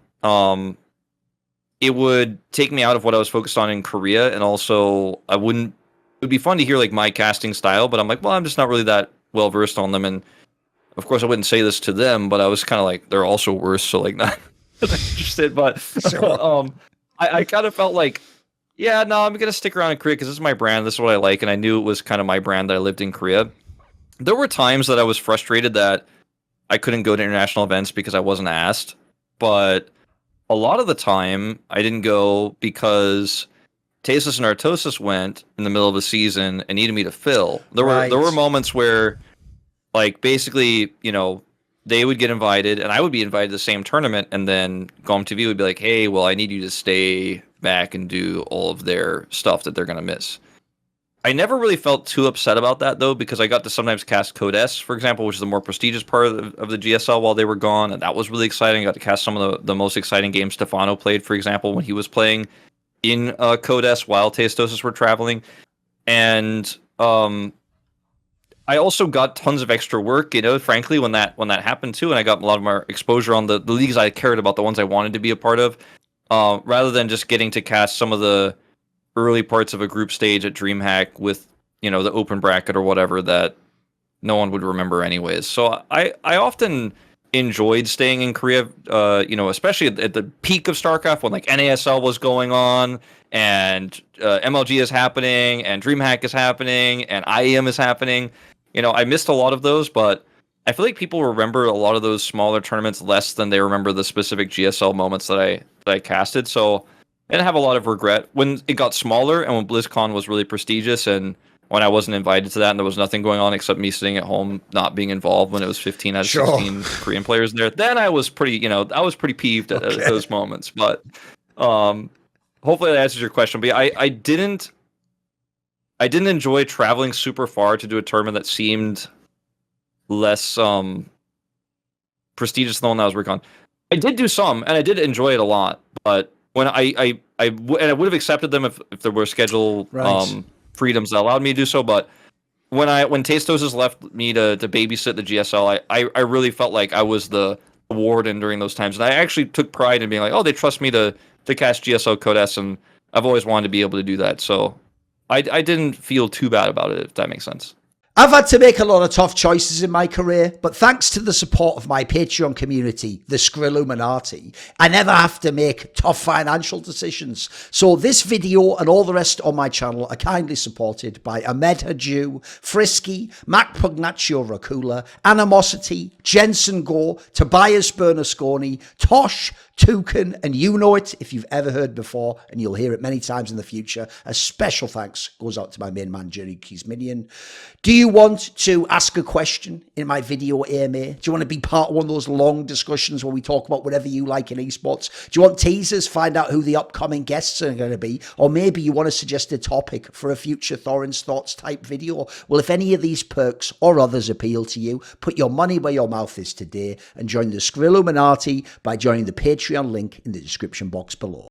it would take me out of what I was focused on in Korea, and also it would be fun to hear like my casting style, but I'm like, well, I'm just not really that well versed on them, and of course I wouldn't say this to them, but I was kind of like, they're also worse, so like not interested. But I kind of felt like, yeah, no, I'm gonna stick around in Korea because this is my brand, this is what I like, and I knew it was kind of my brand that I lived in Korea. There were times that I was frustrated that I couldn't go to international events because I wasn't asked, but a lot of the time I didn't go because Tasteless and Artosis went in the middle of the season and needed me to fill. There were moments where, like, basically, they would get invited and I would be invited to the same tournament, and then GOM TV would be like, "Hey, well, I need you to stay back and do all of their stuff that they're going to miss." I never really felt too upset about that, though, because I got to sometimes cast Code S, for example, which is the more prestigious part of the GSL while they were gone, and that was really exciting. I got to cast some of the most exciting games Stefano played, for example, when he was playing in Code S while Tastosis were traveling. And I also got tons of extra work, frankly, when that happened, too, and I got a lot of more exposure on the leagues I cared about, the ones I wanted to be a part of, rather than just getting to cast some of the early parts of a group stage at DreamHack with, the open bracket or whatever that no one would remember anyways. So I often enjoyed staying in Korea, especially at the peak of StarCraft when like NASL was going on and MLG is happening and DreamHack is happening and IEM is happening. I missed a lot of those, but I feel like people remember a lot of those smaller tournaments less than they remember the specific GSL moments that I casted. So I didn't have a lot of regret when it got smaller and when BlizzCon was really prestigious and when I wasn't invited to that and there was nothing going on except me sitting at home not being involved when it was 15 out of 16 Korean players there. Then I was pretty peeved at those moments. But hopefully that answers your question. But I didn't enjoy traveling super far to do a tournament that seemed less prestigious than the one that I was working on. I did do some, and I did enjoy it a lot, but when I would have accepted them if there were schedule freedoms that allowed me to do so. But when Tastosis left me to babysit the GSL, I really felt like I was the warden during those times, and I actually took pride in being like, oh, they trust me to cast GSL Code S, and I've always wanted to be able to do that. So I didn't feel too bad about it, if that makes sense. I've had to make a lot of tough choices in my career, but thanks to the support of my Patreon community, the Schröder, I never have to make tough financial decisions. So this video and all the rest on my channel are kindly supported by Ahmed Haju, Frisky, Mac Pugnaccio Racula, Animosity, Jensen Gore, Tobias Bernasconi, Tosh, Toucan, and you know it if you've ever heard before, and you'll hear it many times in the future. A special thanks goes out to my main man, Journey Keys Minion. Do you want to ask a question in my video AMA? Do you want to be part of one of those long discussions where we talk about whatever you like in esports? Do you want teasers, find out who the upcoming guests are going to be? Or maybe you want to suggest a topic for a future Thorin's Thoughts type video? Well, if any of these perks or others appeal to you, put your money where your mouth is today and join the Schröder by joining the Patreon link in the description box below.